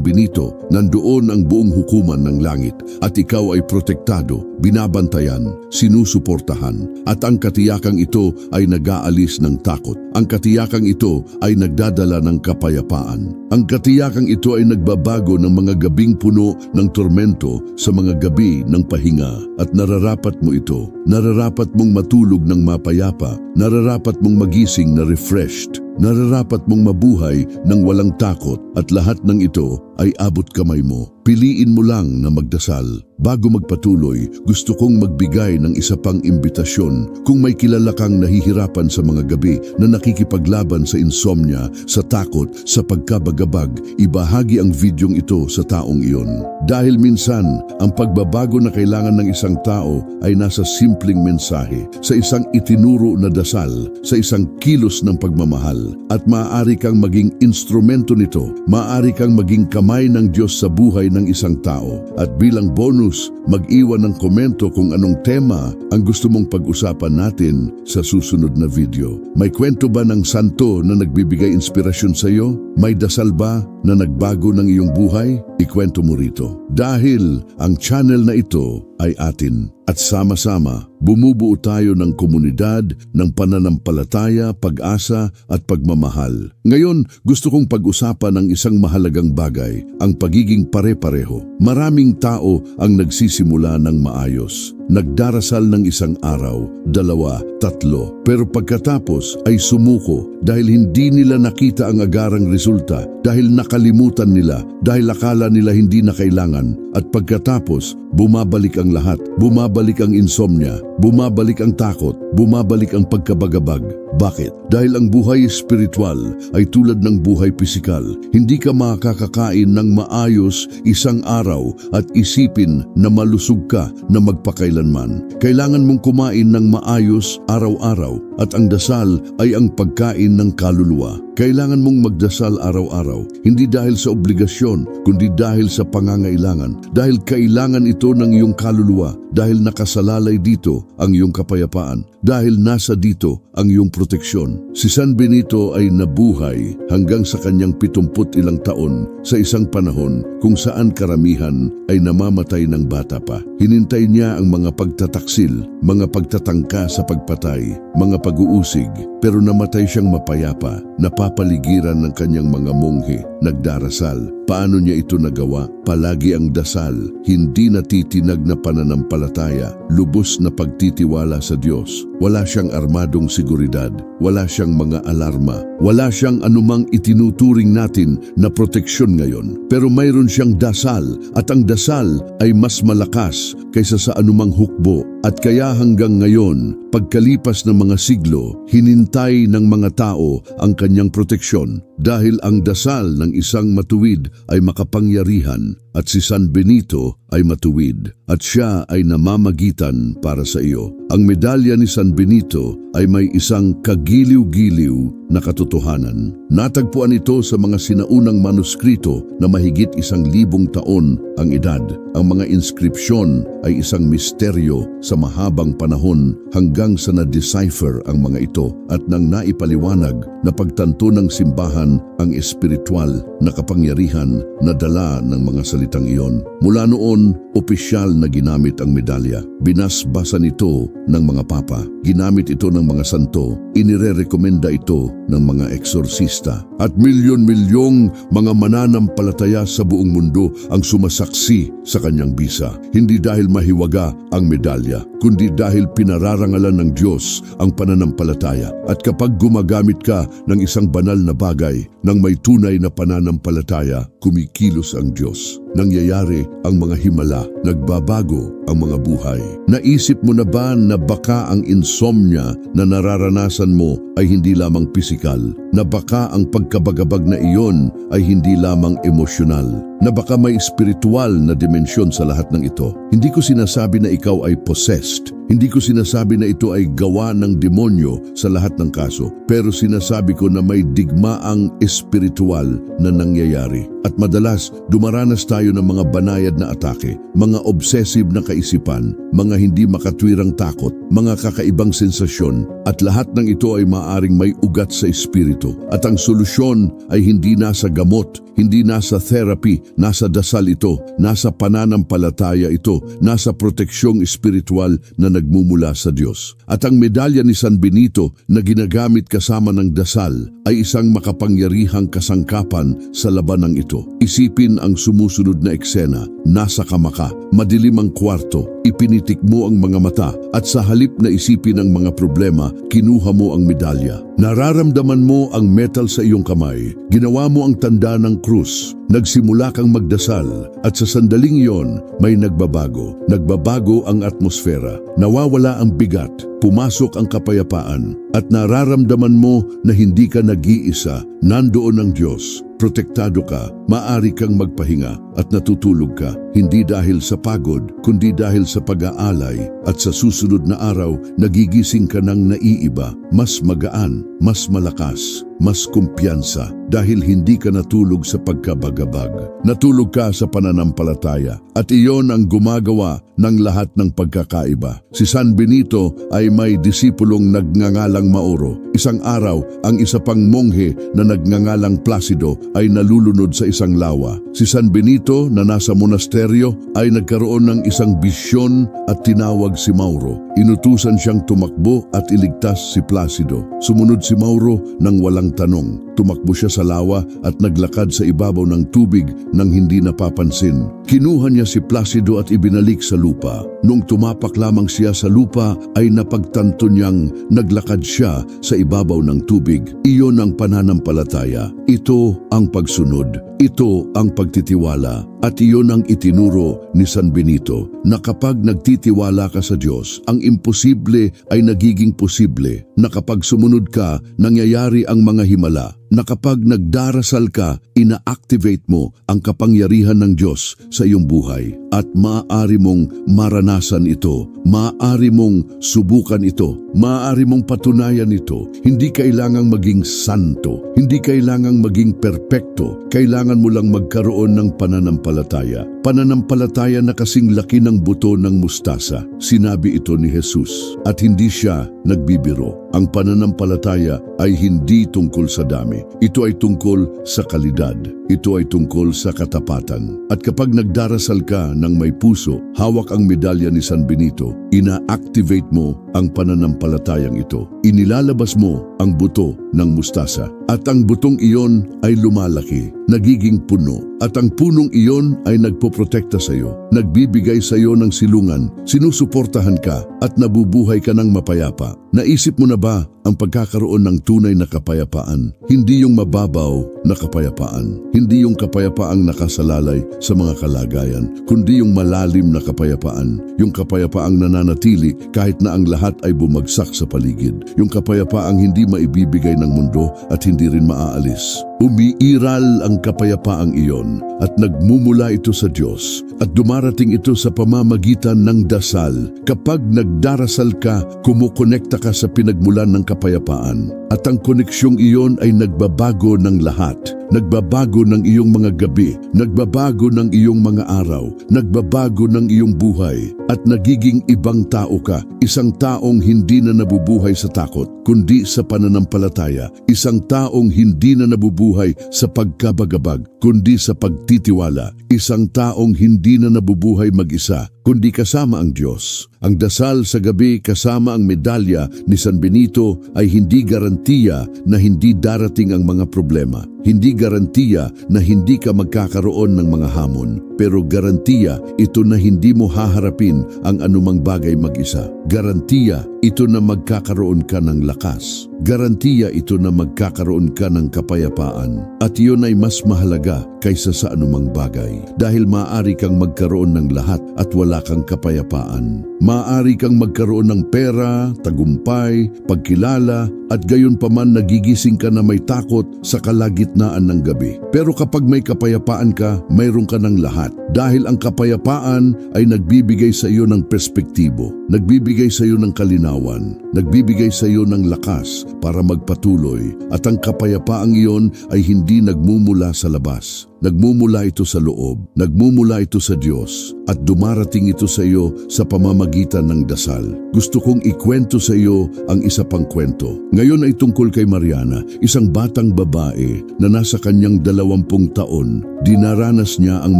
Benito, nandoon ang buong hukuman ng langit. At ikaw ay protektado, binabantayan, sinusuportahan. At ang katiyakang ito ay nag-aalis ng takot. Ang katiyakang ito ay nagdadala ng kapayapaan. Ang katiyakang ito ay nagbabago ng mga gabing puno ng tormento sa mga gabi ng pahinga. At nararapat mo ito. Nararapat mong matulog ng mapayapa. Nararapat mong magising na refreshed. Nararapat mong mabuhay ng walang takot at lahat ng ito ay abot kamay mo. Piliin mo lang na magdasal. Bago magpatuloy, gusto kong magbigay ng isa pang imbitasyon. Kung may kilala kang nahihirapan sa mga gabi na nakikipaglaban sa insomnia, sa takot, sa pagkabagabag, ibahagi ang videong ito sa taong iyon. Dahil minsan, ang pagbabago na kailangan ng isang tao ay nasa simpleng mensahe, sa isang itinuro na dasal, sa isang kilos ng pagmamahal. At maaari kang maging instrumento nito, maaari kang maging kamay ng Diyos sa buhay ng isang tao. At bilang bonus, mag-iwan ng komento kung anong tema ang gusto mong pag-usapan natin sa susunod na video. May kwento ba ng santo na nagbibigay inspirasyon sa iyo? May dasal ba na nagbago ng iyong buhay? Ikwento mo rito. Dahil ang channel na ito ay atin. At sama-sama, bumubuo tayo ng komunidad ng pananampalataya, pag-asa at pagmamahal. Ngayon, gusto kong pag-usapan ang isang mahalagang bagay, ang pagiging pare-pareho. Maraming tao ang nagsisimula ng maayos. Nagdarasal ng isang araw, 2, 3, pero pagkatapos ay sumuko dahil hindi nila nakita ang agarang resulta, dahil nakalimutan nila, dahil akala nila hindi na kailangan. At pagkatapos, bumabalik ang lahat, bumabalik ang insomnia, bumabalik ang takot, bumabalik ang pagkabagabag. Bakit? Dahil ang buhay espiritual ay tulad ng buhay pisikal. Hindi ka makakakain ng maayos isang araw at isipin na malusog ka na magpakailanman. Kailangan mong kumain ng maayos araw-araw at ang dasal ay ang pagkain ng kaluluwa. Kailangan mong magdasal araw-araw, hindi dahil sa obligasyon, kundi dahil sa pangangailangan. Dahil kailangan ito ng iyong kaluluwa, dahil nakasalalay dito ang iyong kapayapaan, dahil nasa dito ang iyong proteksyon. Si San Benito ay nabuhay hanggang sa kanyang 70 ilang taon sa isang panahon kung saan karamihan ay namamatay ng bata pa. Hinintay niya ang mga pagtataksil, mga pagtatangka sa pagpatay, mga pag-uusig, pero namatay siyang mapayapa, napapaligiran ng kanyang mga monghe, nagdarasal. Paano niya ito nagawa? Palagi ang dasal, hindi natitinag na pananampalataya, lubos na pagtitiwala sa Diyos. Wala siyang armadong seguridad, wala siyang mga alarma, wala siyang anumang itinuturing natin na proteksyon ngayon. Pero mayroon siyang dasal at ang dasal ay mas malakas kaysa sa anumang hukbo. At kaya hanggang ngayon, pagkalipas ng mga siglo, hinintay ng mga tao ang kanyang proteksyon dahil ang dasal ng isang matuwid ay makapangyarihan at si San Benito ay matuwid at siya ay namamagitan para sa iyo. Ang medalya ni San Benito ay may isang kagiliw-giliw na katotohanan. Natagpuan ito sa mga sinaunang manuskrito na mahigit 1,000 taon ang edad. Ang mga inskripsyon ay isang misteryo sa mahabang panahon hanggang sa na-decipher ang mga ito at nang naipaliwanag na pagtanto ng simbahan ang espiritual na kapangyarihan na dala ng mga salitang iyon. Mula noon, opisyal na ginamit ang medalya. Binasbasan ito ng mga papa. Ginamit ito ng mga santo. Inirerekomenda ito ng mga eksorsista. At milyon-milyong mga mananampalataya sa buong mundo ang sumasaksi sa kanyang bisa. Hindi dahil mahiwaga ang medalya, kundi dahil pinararangalan ng Diyos ang pananampalataya. At kapag gumagamit ka ng isang banal na bagay ng may tunay na pananampalataya, kumikilos ang Diyos. Nangyayari ang mga himala, nagbabago ang mga buhay. Naisip mo na ba na baka ang insomnia na nararanasan mo ay hindi lamang pisikal? Na baka ang pagkabagabag na iyon ay hindi lamang emosyonal? Na baka may espiritual na dimensyon sa lahat ng ito? Hindi ko sinasabi na ikaw ay possessed. Hindi ko sinasabi na ito ay gawa ng demonyo sa lahat ng kaso. Pero sinasabi ko na may digmaang espiritual na nangyayari. At madalas, dumaranas tayo ng mga banayad na atake, mga obsessive na kaisipan, mga hindi makatwirang takot, mga kakaibang sensasyon, at lahat ng ito ay maaring may ugat sa espiritu. At ang solusyon ay hindi nasa gamot, hindi nasa therapy, nasa dasal ito, nasa pananampalataya ito, nasa proteksyong espiritual na nagmumula sa Diyos. At ang medalya ni San Benito na ginagamit kasama ng dasal ay isang makapangyarihang kasangkapan sa labanang ito. Isipin ang sumusunod na eksena. Nasa kama ka, madilim ang kwarto, ipinitik mo ang mga mata at sa halip na isipin ang mga problema, kinuha mo ang medalya. Nararamdaman mo ang metal sa iyong kamay. Ginawa mo ang tanda ng krus. Nagsimula kang magdasal at sa sandaling iyon may nagbabago. Nagbabago ang atmosfera. Nawawala ang bigat. Pumasok ang kapayapaan at nararamdaman mo na hindi ka nag-iisa. Nandoon ang Diyos. Protektado ka, maaari kang magpahinga at natutulog ka, hindi dahil sa pagod, kundi dahil sa pag-aalay. At sa susunod na araw, nagigising ka ng naiiba, mas magaan, mas malakas, mas kumpiyansa, dahil hindi ka natulog sa pagkabagabag. Natulog ka sa pananampalataya, at iyon ang gumagawa ng lahat ng pagkakaiba. Si San Benito ay may disipulong nagngangalang Mauro. Isang araw, ang isa pang monghe na nagngangalang Placido ay nalulunod sa isang lawa. Si San Benito na nasa monasteryo ay nagkaroon ng isang bisyon at tinawag si Mauro. Inutusan siyang tumakbo at iligtas si Placido. Sumunod si Mauro nang walang tanong. Tumakbo siya sa lawa at naglakad sa ibabaw ng tubig nang hindi napapansin. Kinuha niya si Placido at ibinalik sa lupa. Nung tumapak lamang siya sa lupa ay napagtanto niyang naglakad siya sa ibabaw ng tubig. Iyon ang pananampalataya. Ito ang pagsunod. Ito ang pagtitiwala. At iyon ang itinuro ni San Benito na kapag nagtitiwala ka sa Diyos, ang imposible ay nagiging posible. Na kapag sumunod ka, nangyayari ang mga himala. Na kapag nagdarasal ka, ina-activate mo ang kapangyarihan ng Diyos sa iyong buhay. At maaari mong maranasan ito, maaari mong subukan ito, maaari mong patunayan ito. Hindi kailangang maging santo, hindi kailangang maging perpekto, kailangan mo lang magkaroon ng pananampalataya. Pananampalataya na kasing laki ng buto ng mustasa. Sinabi ito ni Jesus at hindi siya nagbibiro. Ang pananampalataya ay hindi tungkol sa dami. Ito ay tungkol sa kalidad. Ito ay tungkol sa katapatan. At kapag nagdarasal ka ng may puso, hawak ang medalya ni San Benito, ina-activate mo ang pananampalatayang ito. Inilalabas mo ang buto ng mustasa. At ang butong iyon ay lumalaki, nagiging puno. At ang punong iyon ay nagpoprotekta sa iyo, nagbibigay sa iyo ng silungan, sinusuportahan ka at nabubuhay ka ng mapayapa. Naisip mo na ba ang pagkakaroon ng tunay na kapayapaan? Hindi yung mababaw na kapayapaan, hindi yung kapayapaang nakasalalay sa mga kalagayan, kundi yung malalim na kapayapaan, yung kapayapaang nananatili kahit na ang lahat ay bumagsak sa paligid, yung kapayapaang hindi maibibigay ng mundo at hindi rin maaalis. Umiiral ang kapayapaang iyon at nagmumula ito sa Diyos at dumarating ito sa pamamagitan ng dasal. Kapag nagdarasal ka, kumukonekta ka sa pinagmulan ng kapayapaan at ang koneksyong iyon ay nagbabago ng lahat. Nagbabago ng iyong mga gabi, nagbabago ng iyong mga araw, nagbabago ng iyong buhay at nagiging ibang tao ka. Isang taong hindi na nabubuhay sa takot, kundi sa pananampalataya. Isang taong hindi na nabubuhay sa pagkabagabag, kundi sa pagtitiwala. Isang taong hindi na nabubuhay mag-isa, kundi kasama ang Diyos. Ang dasal sa gabi kasama ang medalya ni San Benito ay hindi garantiya na hindi darating ang mga problema. Hindi garantiya na hindi ka magkakaroon ng mga hamon. Pero garantiya ito na hindi mo haharapin ang anumang bagay mag-isa. Garantiya ito na magkakaroon ka ng lakas. Garantiya ito na magkakaroon ka ng kapayapaan. At iyon ay mas mahalaga kaysa sa anumang bagay. Dahil maaari kang magkaroon ng lahat at wala kang kapayapaan. Maaari kang magkaroon ng pera, tagumpay, pagkilala, at gayon pa man nagigising ka na may takot sa kalagitnaan ng gabi. Pero kapag may kapayapaan ka, mayroon ka ng lahat. Dahil ang kapayapaan ay nagbibigay sa iyo ng perspektibo, nagbibigay sa iyo ng kalinawan, nagbibigay sa iyo ng lakas para magpatuloy. At ang kapayapaang iyon ay hindi nagmumula sa labas. Nagmumula ito sa loob, nagmumula ito sa Diyos, at dumarating ito sa iyo sa pamamagitan ng dasal. Gusto kong ikwento sa iyo ang isa pang kwento. Ngayon ay tungkol kay Mariana, isang batang babae na nasa kanyang 20 taon. Dinaranas niya ang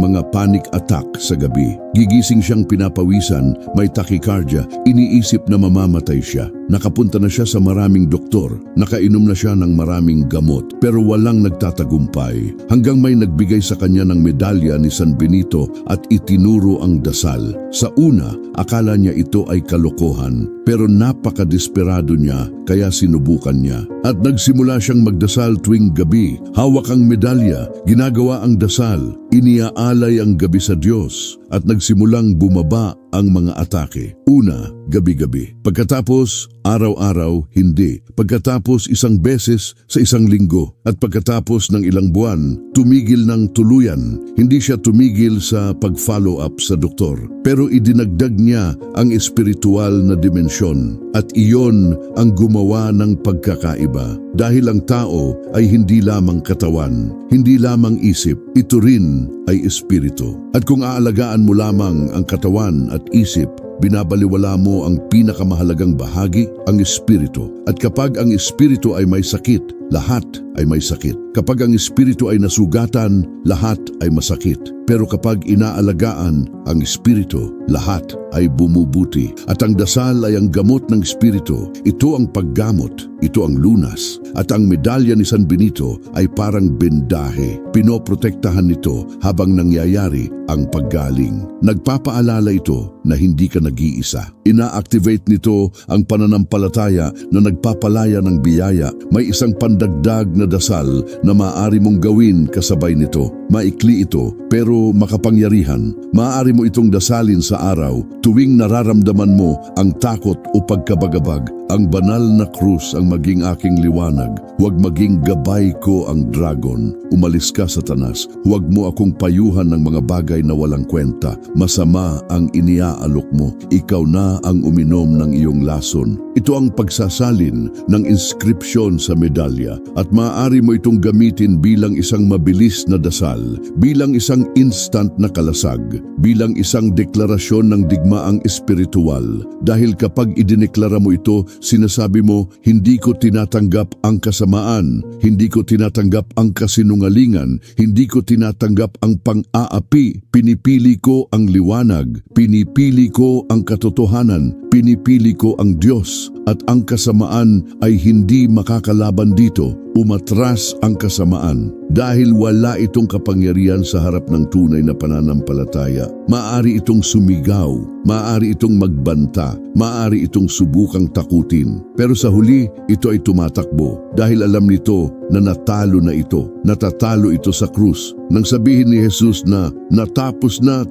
mga panic attack sa gabi. Gigising siyang pinapawisan, may tachycardia, iniisip na mamamatay siya. Nakapunta na siya sa maraming doktor, nakainom na siya ng maraming gamot, pero walang nagtatagumpay. Hanggang may nagbigay sa kanya ng medalya ni San Benito at itinuro ang dasal. Sa una, akala niya ito ay kalokohan, pero napakadesperado niya kaya sinubukan niya. At nagsimula siyang magdasal tuwing gabi. Hawak ang medalya, ginagawa ang dasal, iniaalay ang gabi sa Diyos at nagsimulang bumaba ang mga atake. Una, gabi-gabi. Pagkatapos, araw-araw, hindi. Pagkatapos, isang beses sa isang linggo. At pagkatapos ng ilang buwan, tumigil ng tuluyan. Hindi siya tumigil sa pag-follow up sa doktor. Pero idinagdag niya ang espiritual na dimensyon. At iyon ang gumawa ng pagkakaiba. Dahil ang tao ay hindi lamang katawan, hindi lamang isip, ito rin ay espiritu. At kung aalagaan mo lamang ang katawan at isip, binabaliwala mo ang pinakamahalagang bahagi, ang espiritu. At kapag ang espiritu ay may sakit, lahat ay may sakit. Kapag ang espiritu ay nasugatan, lahat ay masakit. Pero kapag inaalagaan ang espiritu, lahat ay bumubuti. At ang dasal ay ang gamot ng espiritu. Ito ang paggamot, ito ang lunas. At ang medalya ni San Benito ay parang bendahe. Pinoprotektahan nito habang nangyayari ang paggaling. Nagpapaalala ito na hindi ka nag-iisa. Ina-activate nito ang pananampalataya na nagpapalaya ng biyaya. May isang pandagdag na dasal na maaari mong gawin kasabay nito. Maikli ito pero makapangyarihan. Maaari mo itong dasalin sa araw tuwing nararamdaman mo ang takot o pagkabagabag. Ang banal na krus ang maging aking liwanag. Huwag maging gabay ko ang dragon. Umalis ka, Satanas. Huwag mo akong payuhan ng mga bagay na walang kwenta. Masama ang iniaalok mo. Ikaw na ang uminom ng iyong lason. Ito ang pagsasalin ng inskripsyon sa medalya at maaari mo itong gamitin bilang isang mabilis na dasal, bilang isang instant na kalasag, bilang isang deklarasyon ng digmaang espiritual. Dahil kapag idineklara mo ito, sinasabi mo, hindi ko tinatanggap ang kasamaan, hindi ko tinatanggap ang kasinungalingan, hindi ko tinatanggap ang pang-aapi, pinipili ko ang liwanag, pinipili ko ang katotohanan, pinipili ko ang Diyos at ang kasamaan ay hindi makakalaban dito. Umatras ang kasamaan dahil wala itong kapangyarihan sa harap ng tunay na pananampalataya. Maaari itong sumigaw, maaari itong magbanta, maaari itong subukang takutin. Pero sa huli, ito ay tumatakbo dahil alam nito na natalo na ito. Natatalo ito sa krus. Nang sabihin ni Jesus na natapos na,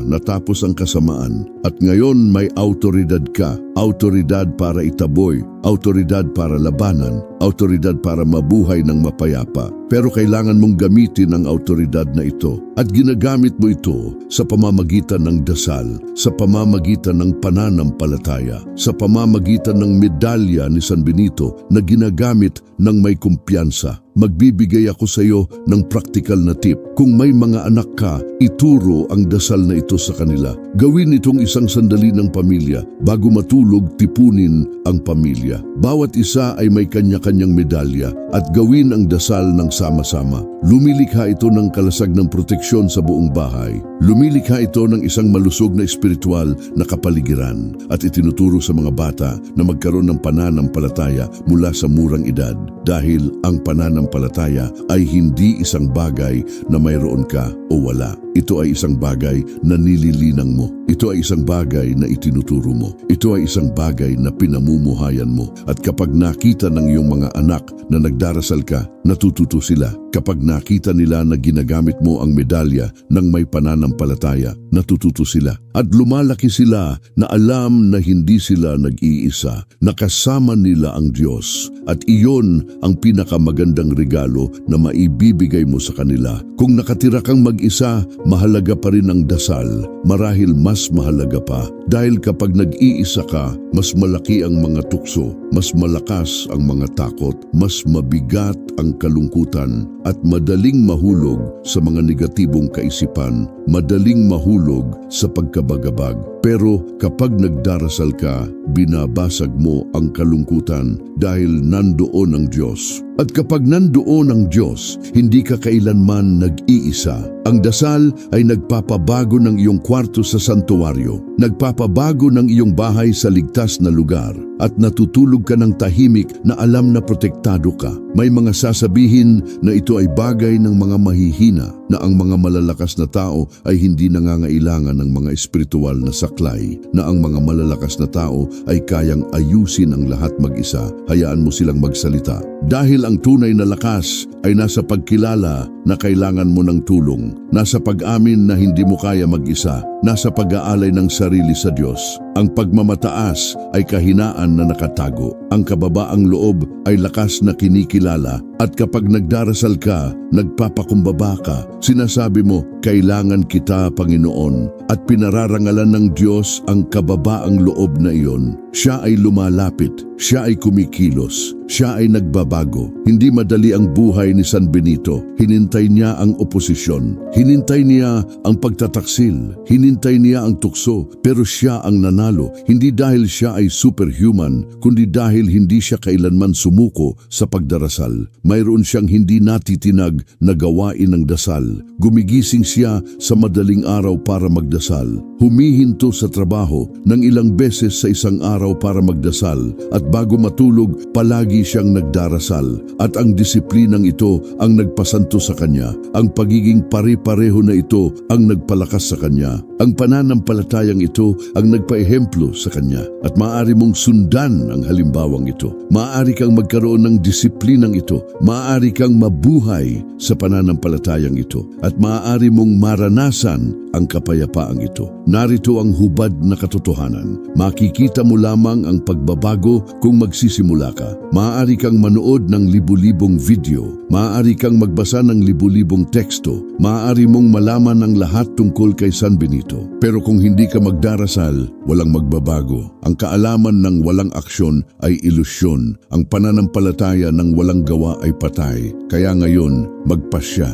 natapos ang kasamaan. At ngayon may autoridad ka, autoridad para para itaboy, autoridad para labanan, autoridad para mabuhay ng mapayapa. Pero kailangan mong gamitin ang autoridad na ito at ginagamit mo ito sa pamamagitan ng dasal, sa pamamagitan ng pananampalataya, sa pamamagitan ng medalya ni San Benito na ginagamit ng may kumpiyansa. Magbibigay ako sa iyo ng praktikal na tip. Kung may mga anak ka, ituro ang dasal na ito sa kanila. Gawin itong isang sandali ng pamilya. Bago matulog, tipunin ang pamilya. Bawat isa ay may kanya-kanyang medalya at gawin ang dasal ng sama-sama. Lumilikha ito ng kalasag ng proteksyon sa buong bahay. Lumilikha ito ng isang malusog na espiritual na kapaligiran at itinuturo sa mga bata na magkaroon ng pananampalataya mula sa murang edad. Dahil ang pananampalataya ay hindi isang bagay na mayroon ka o wala. Ito ay isang bagay na nililinang mo. Ito ay isang bagay na itinuturo mo. Ito ay isang bagay na pinamumuhayan mo. At kapag nakita ng iyong mga anak na nagdarasal ka, natututo sila. Kapag nakita nila na ginagamit mo ang medalya ng may pananampalataya, natututo sila. At lumalaki sila na alam na hindi sila nag-iisa, na kasama nila ang Diyos. At iyon ang pinakamagandang regalo na maibibigay mo sa kanila. Kung nakatira kang mag-isa, mahalaga pa rin ang dasal. Marahil mas mahalaga pa. Dahil kapag nag-iisa ka, mas malaki ang mga tukso, mas malakas ang mga takot, mas mabigat ang kalungkutan, at madaling mahulog sa mga negatibong kaisipan, madaling mahulog sa pagkabagabag. Pero kapag nagdarasal ka, binabasag mo ang kalungkutan dahil nandoon ang Diyos. At kapag nandoon ang Diyos, hindi ka kailanman nag-iisa. Ang dasal ay nagpapabago ng iyong kwarto sa santuwaryo, nagpapabago ng iyong bahay sa ligtas na lugar, at natutulog ka ng tahimik na alam na protektado ka. May mga sasabihin na ito ay bagay ng mga mahihina, na ang mga malalakas na tao ay hindi nangangailangan ng mga espiritual na saklay, na ang mga malalakas na tao ay kayang ayusin ang lahat mag-isa. Hayaan mo silang magsalita. Dahil ang tunay na lakas ay nasa pagkilala na kailangan mo ng tulong, nasa pag-amin na hindi mo kaya mag-isa, nasa pag-aalay ng sarili sa Diyos. Ang pagmamataas ay kahinaan na nakatago. Ang kababaang loob ay lakas na kinikilala. At kapag nagdarasal ka, nagpapakumbaba ka, sinasabi mo, kailangan kita, Panginoon. At pinararangalan ng Diyos ang kababaang loob na iyon. Siya ay lumalapit, siya ay kumikilos, siya ay nagbabago. Hindi madali ang buhay ni San Benito. Hinintay niya ang oposisyon, hinintay niya ang pagtataksil, hinintay niya ang tukso, pero siya ang nanalo. Hindi dahil siya ay superhuman, kundi dahil hindi siya kailanman sumuko sa pagdarasal. Mayroon siyang hindi natitinag na gawain ng dasal. Gumigising siya sa madaling araw para magdasal. Humihinto sa trabaho ng ilang beses sa isang araw para magdasal. At bago matulog, palagi siyang nagdarasal. At ang disiplinang ito ang nagpasanto sa kanya. Ang pagiging pare-pareho na ito ang nagpalakas sa kanya. Ang pananampalatayang ito ang nagpaehemplo sa kanya. At maaari mong sundan ang halimbawang ito. Maaari kang magkaroon ng disiplinang ito. Maaari kang mabuhay sa pananampalatayang ito. At maaari mong maranasan ang kapayapaang ito. Narito ang hubad na katotohanan. Makikita mo lamang ang pagbabago kung magsisimula ka. Maaari kang manood ng libu-libong video. Maaari kang magbasa ng libu-libong teksto. Maaari mong malaman ang lahat tungkol kay San Benito. Pero kung hindi ka magdarasal, walang magbabago. Ang kaalaman ng walang aksyon ay ilusyon. Ang pananampalataya ng walang gawa ay patay. Kaya ngayon, magpasya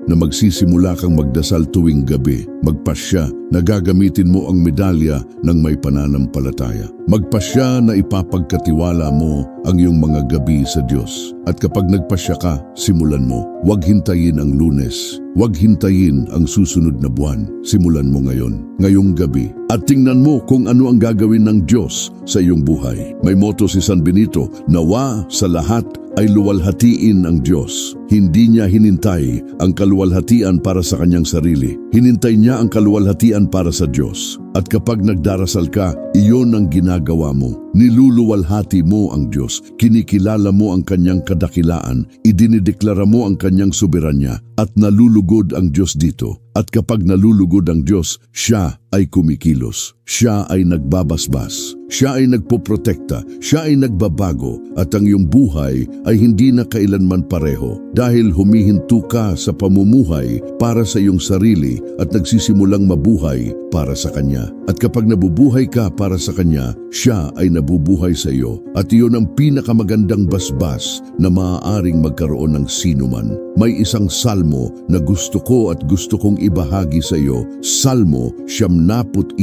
na magsisimula kang magdasal tuwing gabi. Magpasya na gagamitin mo ang medalya ng may pananampalataya. Magpasya na ipapagkatiwala mo ang iyong mga gabi sa Diyos. At kapag nagpasya ka, simulan mo. Huwag hintayin ang Lunes. Huwag hintayin ang susunod na buwan. Simulan mo ngayon, ngayong gabi. At tingnan mo kung ano ang gagawin ng Diyos sa iyong buhay. May motto si San Benito, nawa sa lahat ay luwalhatiin ang Diyos. Hindi niya hinintay ang kaluwalhatian para sa kanyang sarili. Hinintay niya ang kaluwalhatian para sa Diyos. At kapag nagdarasal ka, iyon ang ginagawa mo. Niluluwalhati mo ang Diyos, kinikilala mo ang kanyang kadakilaan, idinideklara mo ang kanyang soberanya, at nalulugod ang Diyos dito. At kapag nalulugod ang Diyos, siya ay kumikilos. Siya ay nagbabasbas. Siya ay nagpoprotekta. Siya ay nagbabago. At ang iyong buhay ay hindi na kailanman pareho. Dahil humihinto ka sa pamumuhay para sa iyong sarili at nagsisimulang mabuhay para sa Kanya. At kapag nabubuhay ka para sa Kanya, siya ay nabubuhay sa iyo. At iyon ang pinakamagandang basbas na maaaring magkaroon ng sinuman. May isang salmo na gusto ko at gusto kong ibahagi sa iyo. Salmo 91,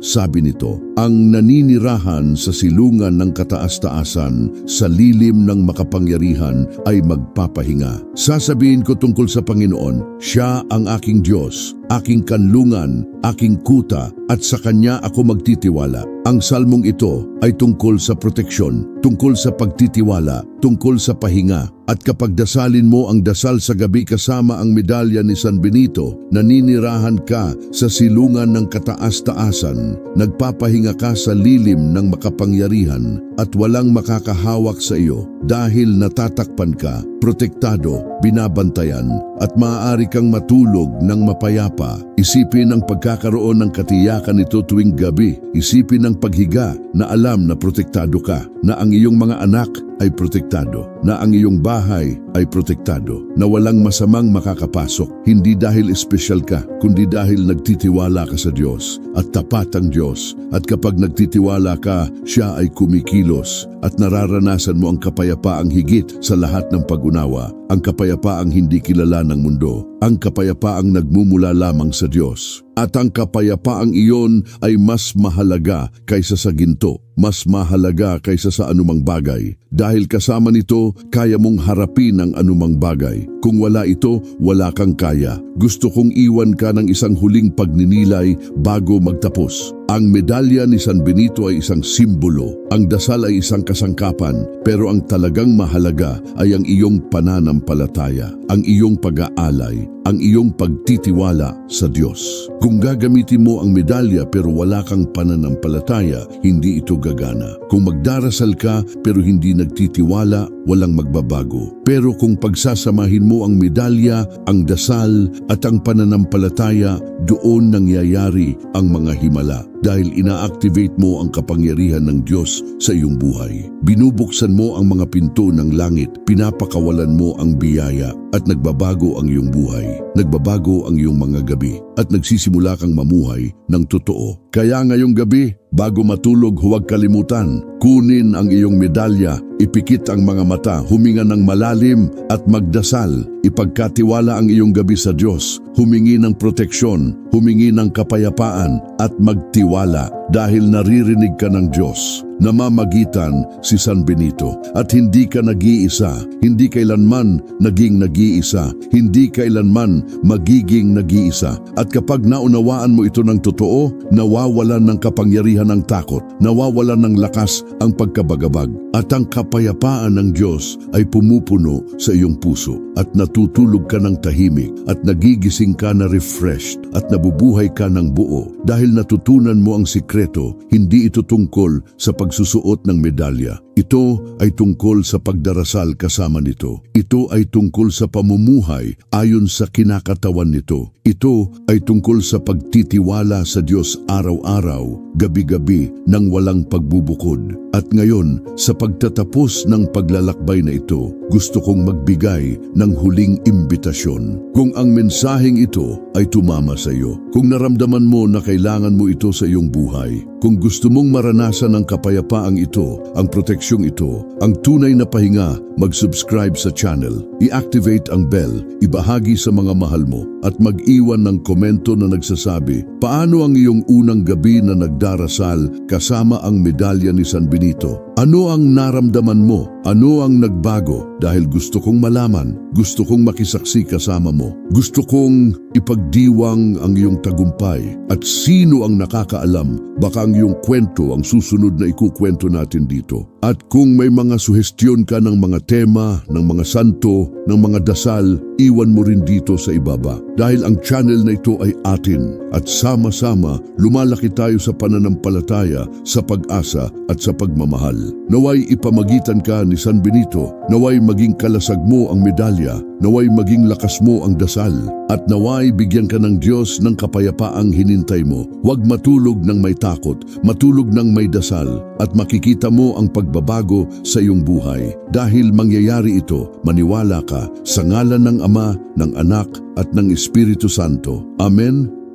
sabi nito, ang naninirahan sa silungan ng kataas-taasan, sa lilim ng makapangyarihan ay magpapahinga. Sasabihin ko tungkol sa Panginoon, siya ang aking Diyos, aking kanlungan, aking kuta, at sa Kanya ako magtitiwala. Ang salmong ito ay tungkol sa proteksyon, tungkol sa pagtitiwala, tungkol sa pahinga. At kapag dasalin mo ang dasal sa gabi kasama ang medalya ni San Benito, naninirahan ka sa silungan ng kataas-taasan, nagpapahinga ka sa lilim ng makapangyarihan at walang makakahawak sa iyo dahil natatakpan ka, protektado, binabantayan at maaari kang matulog ng mapayapa. Isipin ang pagkakaroon ng katiyakan nito tuwing gabi. Isipin ang paghiga na alam na protektado ka, na ang iyong mga anak ay protektado, na ang iyong bahay ay protektado, na walang masamang makakapasok, hindi dahil espesyal ka, kundi dahil nagtitiwala ka sa Diyos at tapat ang Diyos. At kapag nagtitiwala ka, siya ay kumikilos at nararanasan mo ang kapayapaang higit sa lahat ng pag-unawa, ang kapayapaang hindi kilala ng mundo, ang kapayapaang nagmumula lamang sa Diyos. At ang kapayapaang iyon ay mas mahalaga kaysa sa ginto, mas mahalaga kaysa sa anumang bagay. Dahil kasama nito, kaya mong harapin ang anumang bagay. Kung wala ito, wala kang kaya. Gusto kong iwan ka ng isang huling pagninilay bago magtapos. Ang medalya ni San Benito ay isang simbolo. Ang dasal ay isang kasangkapan, pero ang talagang mahalaga ay ang iyong pananampalataya, ang iyong pag-aalay, ang iyong pagtitiwala sa Diyos. Kung gagamitin mo ang medalya pero wala kang pananampalataya, hindi ito gagana. Kung magdarasal ka pero hindi nagtitiwala, walang magbabago. Pero kung pagsasamahin mo ang medalya, ang dasal at ang pananampalataya, doon nangyayari ang mga himala. Dahil ina-activate mo ang kapangyarihan ng Diyos sa iyong buhay. Binubuksan mo ang mga pinto ng langit, pinapakawalan mo ang biyaya at nagbabago ang iyong buhay. Nagbabago ang iyong mga gabi at nagsisimula kang mamuhay ng totoo. Kaya ngayong gabi, bago matulog, huwag kalimutan, kunin ang iyong medalya, ipikit ang mga mata, huminga ng malalim at magdasal. Ipagkatiwala ang iyong gabi sa Diyos, humingi ng proteksyon, humingi ng kapayapaan at magtiwala dahil naririnig ka ng Diyos. Namamagitan si San Benito at hindi ka nag-iisa, hindi kailanman naging nag-iisa, hindi kailanman magiging nag-iisa. At kapag naunawaan mo ito ng totoo, nawawalan ng kapangyarihan ng takot, nawawalan ng lakas ang pagkabagabag at ang kapayapaan ng Diyos ay pumupuno sa iyong puso at natutulog ka ng tahimik at nagigising ka na refreshed at nabubuhay ka ng buo dahil natutunan mo ang sikreto. Hindi ito tungkol sa pagsusuot ng medalya. Ito ay tungkol sa pagdarasal kasama nito. Ito ay tungkol sa pamumuhay ayon sa kinakatawan nito. Ito ay tungkol sa pagtitiwala sa Diyos araw-araw, gabi-gabi nang walang pagbubukod. At ngayon, sa pagtatapos ng paglalakbay na ito, gusto kong magbigay ng huling imbitasyon. Kung ang mensaheng ito ay tumama sa iyo, kung naramdaman mo na kailangan mo ito sa iyong buhay, kung gusto mong maranasan ang kapayapaang ito, ang proteksyong ito, ang tunay na pahinga, mag-subscribe sa channel, i-activate ang bell, ibahagi sa mga mahal mo, at mag-iwan ng komento na nagsasabi, paano ang iyong unang gabi na nagdarasal kasama ang medalya ni San Benito? Ano ang naramdaman mo? Ano ang nagbago? Dahil gusto kong malaman, gusto kong makisaksi kasama mo. Gusto kong ipagdiwang ang iyong tagumpay. At sino ang nakakaalam, baka ang iyong kwento ang susunod na ikukwento natin dito. At kung may mga suhestyon ka ng mga tema ng mga santo, ng mga dasal, iwan mo rin dito sa ibaba. Dahil ang channel na ito ay atin at sama-sama lumalaki tayo sa pananampalataya, sa pag-asa at sa pagmamahal. Naway ipamagitan ka ni San Benito, naway maging kalasag mo ang medalya, naway maging lakas mo ang dasal, at naway bigyan ka ng Diyos ng kapayapaang hinintay mo. Huwag matulog ng may takot, matulog ng may dasal, at makikita mo ang pagbabago sa iyong buhay. Dahil mangyayari ito, maniwala ka sa ngalan ng Ama, ng Anak, at ng Espiritu Santo. Amen.